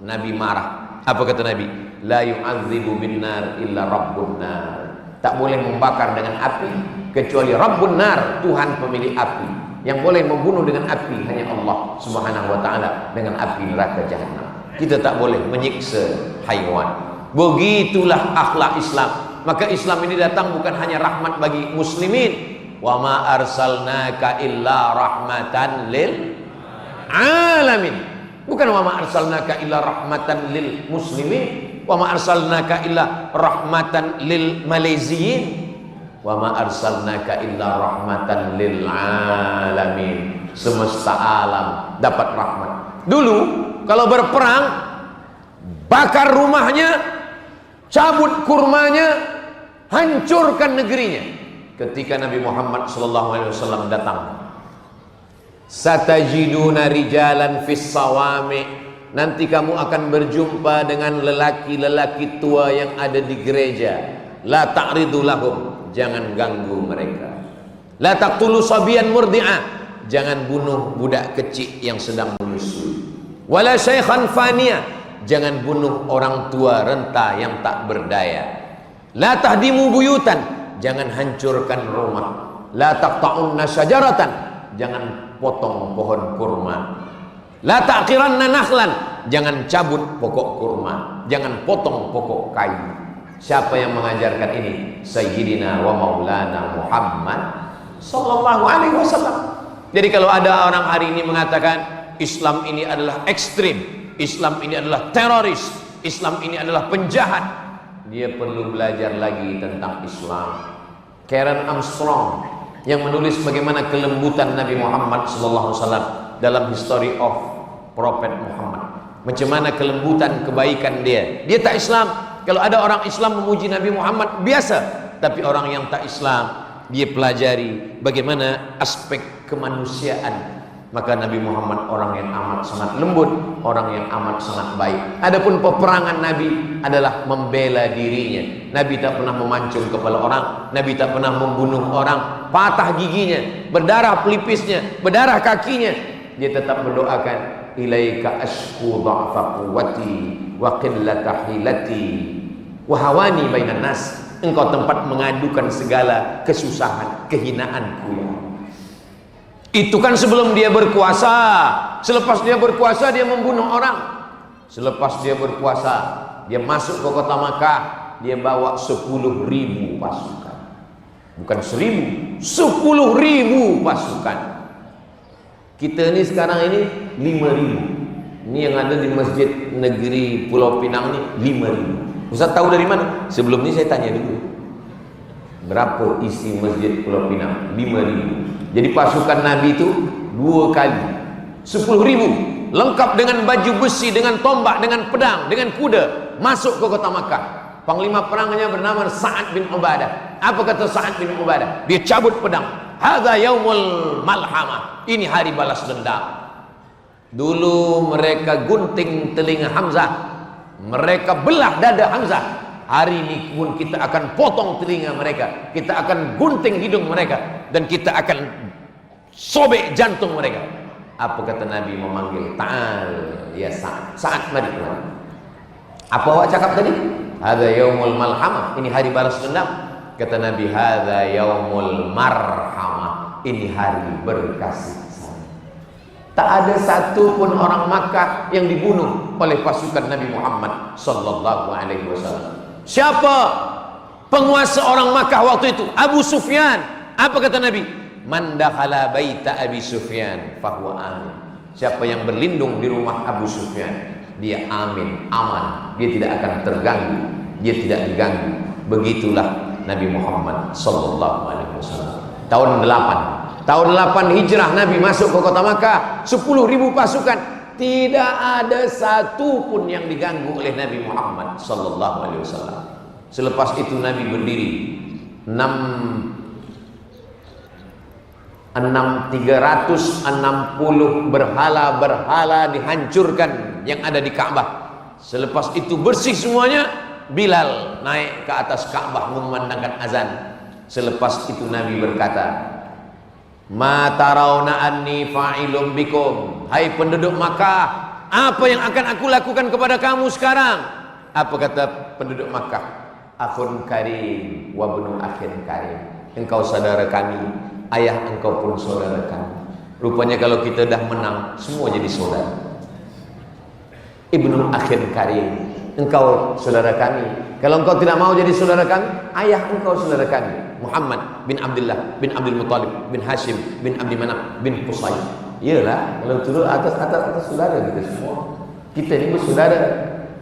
Nabi marah. Apa kata Nabi? La yu'adzibu bin nar illa rabbun nar. Tak boleh membakar dengan api kecuali Rabbun Nar, Tuhan pemilik api. Yang boleh membunuh dengan api hanya Allah Subhanahu wa taala dengan api neraka jahanam. Kita tak boleh menyiksa haiwan. Begitulah akhlak Islam. Maka Islam ini datang bukan hanya rahmat bagi muslimin. Wa ma arsalnaka illa rahmatan lil alamin. Bukan wa ma arsalnaka illa rahmatan lil muslimin, wa ma arsalnaka illa rahmatan lil maleziyin, wa ma arsalnaka illa rahmatan lil alamin. Semesta alam dapat rahmat. Dulu kalau berperang, bakar rumahnya, cabut kurmanya, hancurkan negerinya. Ketika Nabi Muhammad SAW datang, satajiduna rijalan fis sawami, nanti kamu akan berjumpa dengan lelaki-lelaki tua yang ada di gereja. La ta'ridu lahum, jangan ganggu mereka. La taqtulu sabiyan murdi'ah, jangan bunuh budak kecil yang sedang menyusui. Wala syaikhan faniyah, jangan bunuh orang tua renta yang tak berdaya. La tahdimu buyutan, jangan hancurkan rumah. La taqta'unna syajaratan, jangan potong pohon kurma. La ta'qiranna nakhlan, jangan cabut pokok kurma, jangan potong pokok kayu. Siapa yang mengajarkan ini? Sayyidina wa Maulana Muhammad sallallahu alaihi wasallam. Jadi kalau ada orang hari ini mengatakan Islam ini adalah ekstrim, Islam ini adalah teroris, Islam ini adalah penjahat, dia perlu belajar lagi tentang Islam. Karen Armstrong yang menulis bagaimana kelembutan Nabi Muhammad SAW dalam History of Prophet Muhammad, macam mana kelembutan kebaikan dia. Dia tak Islam. Kalau ada orang Islam memuji Nabi Muhammad biasa, tapi orang yang tak Islam dia pelajari bagaimana aspek kemanusiaan. Maka Nabi Muhammad orang yang amat sangat lembut, orang yang amat sangat baik. Adapun peperangan Nabi adalah membela dirinya. Nabi tak pernah memancung kepala orang, Nabi tak pernah membunuh orang, patah giginya, berdarah pelipisnya, berdarah kakinya. Dia tetap mendoakan, ilaika ashku dha'fa quwwati wa qillata hilati wa hawani bainan nas. Engkau tempat mengadukan segala kesusahan, kehinaanku. Itu kan sebelum dia berkuasa. Selepas dia berkuasa dia membunuh orang. Selepas dia berkuasa dia masuk ke kota Makkah, dia bawa 10.000 pasukan. Bukan 1.000, 10.000 pasukan. Kita ini sekarang ini 5.000. Ini yang ada di Masjid Negeri Pulau Pinang ini 5.000. Ustaz tahu dari mana? Sebelum ini saya tanya dulu, berapa isi Masjid Pulau Pinang? 5.000. Jadi pasukan Nabi itu 2 kali 10.000, lengkap dengan baju besi, dengan tombak, dengan pedang, dengan kuda, masuk ke kota Makkah. Panglima perangnya bernama Sa'ad bin Ubadah. Apa kata Sa'ad bin Ubadah? Dia cabut pedang. Hadza yaumul malhamah, ini hari balas dendam. Dulu mereka gunting telinga Hamzah, mereka belah dada Hamzah. Hari ini pun kita akan potong telinga mereka, kita akan gunting hidung mereka, dan kita akan sobek jantung mereka. Apa kata Nabi memanggil? Ta'al ya Sa'ad. Sa'ad mari. Apa awak cakap tadi? Hadza yaumul malhamah, ini hari balas dendam. Kata Nabi, hadza yaumul marhamah, ini hari berkasih sayang. Tak ada satu pun orang Makkah yang dibunuh oleh pasukan Nabi Muhammad sallallahu alaihi wasallam. Siapa penguasa orang Makkah waktu itu? Abu Sufyan. Apa kata Nabi? Man dakhala baita Abi Sufyan fahuwa amin. Siapa yang berlindung di rumah Abu Sufyan, dia amin, aman, dia tidak akan terganggu, dia tidak diganggu. Begitulah Nabi Muhammad sallallahu alaihi wasallam. Tahun 8 Hijrah Nabi masuk ke kota Makkah, 10.000 pasukan. Tidak ada satu pun yang diganggu oleh Nabi Muhammad sallallahu alaihi wasallam. Selepas itu Nabi berdiri 360 berhala-berhala dihancurkan yang ada di Ka'bah. Selepas itu bersih semuanya. Bilal naik ke atas Ka'bah mengumandangkan azan. Selepas itu Nabi berkata, ma tarawna anni fa'ilum bikum. Hai penduduk Makkah, apa yang akan aku lakukan kepada kamu sekarang? Apa kata penduduk Makkah? Akhun karim wa bunu akhin karim. Engkau saudara kami, ayah engkau pun saudara kami. Rupanya kalau kita dah menang, semua jadi saudara. Ibnu akhir karim, engkau saudara kami. Kalau engkau tidak mau jadi saudara kami, ayah engkau saudara kami, Muhammad bin Abdullah bin Abdul Muttalib bin Hashim bin Abdi Manaf bin Qusay. Iyalah, kalau turun atas saudara kita semua. Kita ini saudara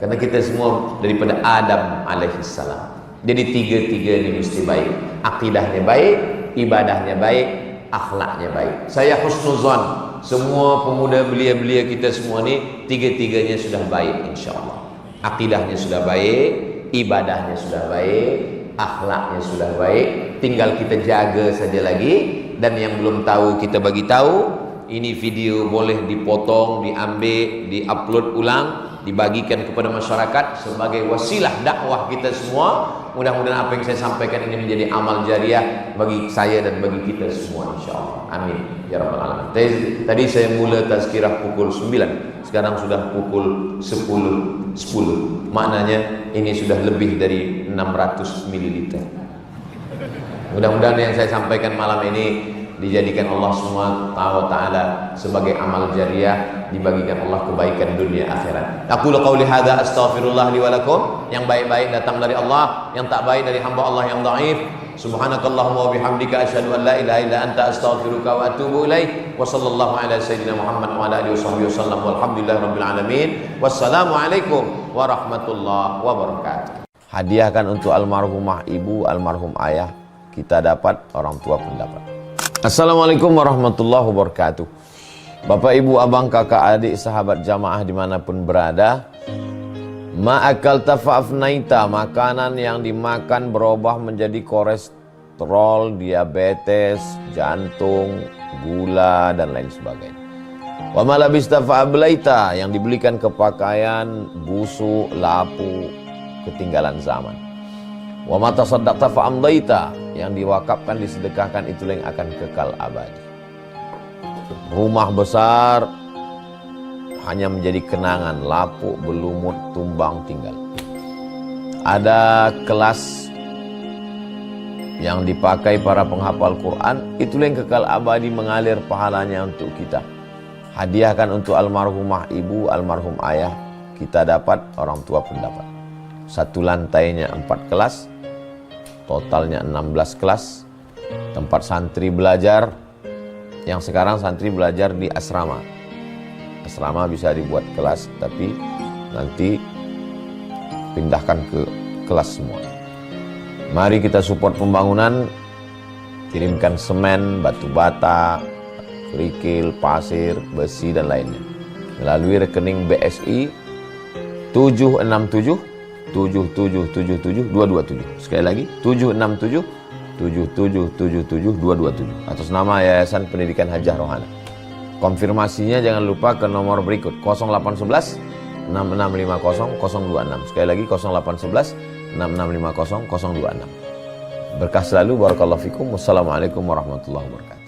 karena kita semua daripada Adam alaihissalam. Jadi tiga-tiga ini mesti baik. Akidahnya baik, ibadahnya baik, akhlaknya baik. Saya husnuzan, semua pemuda belia-belia kita semua ni tiga-tiganya sudah baik insyaallah. Akidahnya sudah baik, ibadahnya sudah baik, akhlaknya sudah baik. Tinggal kita jaga saja lagi. Dan yang belum tahu kita bagi tahu. Ini video boleh dipotong, diambil, diupload ulang, dibagikan kepada masyarakat sebagai wasilah dakwah kita semua. Mudah-mudahan apa yang saya sampaikan ini menjadi amal jariah bagi saya dan bagi kita semua insyaallah. Amin ya rabbal alamin. Tadi saya mula tazkirah pukul 9, sekarang sudah pukul 10.10. Maknanya ini sudah lebih dari 600 ml. Mudah-mudahan yang saya sampaikan malam ini dijadikan Allah SWT sebagai amal jariah, dibagikan Allah kebaikan dunia akhirat. Aku qauli hadza astaghfirullah li wa lakum. Yang baik-baik datang dari Allah, yang tak baik dari hamba Allah yang dhaif. Subhanakallahumma wa bihamdika asyhadu an la ilaha illa anta astaghfiruka wa atubu ilaik. Wa sallallahu ala sayyidina Muhammad wa ala alihi wasallam walhamdulillahirabbil alamin. Wassalamualaikum warahmatullahi wabarakatuh. Hadiahkan untuk almarhumah ibu, almarhum ayah. Kita dapat, orang tua pun dapat. Assalamualaikum warahmatullahi wabarakatuh. Bapak, ibu, abang, kakak, adik, sahabat jamaah dimanapun berada, ma'akal tafa'afnaita, makanan yang dimakan berubah menjadi kolesterol, diabetes, jantung, gula, dan lain sebagainya. Wa malabista fa'ablaita, yang dibelikan ke pakaian, busuk, lapu, ketinggalan zaman. Wa mata saddaqta fa'amdaita, yang diwakafkan, disedekahkan, itulah yang akan kekal abadi. Rumah besar hanya menjadi kenangan, lapuk, berlumut, tumbang, tinggal. Ada kelas yang dipakai para penghafal Quran, itulah yang kekal abadi, mengalir pahalanya untuk kita. Hadiahkan untuk almarhumah ibu, almarhum ayah, kita dapat, orang tua pun dapat. Satu lantainya 4 kelas, totalnya 16 kelas, tempat santri belajar. Yang sekarang santri belajar di asrama. Asrama bisa dibuat kelas, tapi nanti pindahkan ke kelas semua. Mari kita support pembangunan, kirimkan semen, batu bata, kerikil, pasir, besi, dan lainnya melalui rekening BSI 767 7777 227. Sekali lagi 767 7777 227 atas nama Yayasan Pendidikan Hajah Rohana. Konfirmasinya jangan lupa ke nomor berikut 0811 6650 026. Sekali lagi 0811 6650 026. Berkah selalu, barakallahu fikum. Wassalamualaikum warahmatullahi wabarakatuh.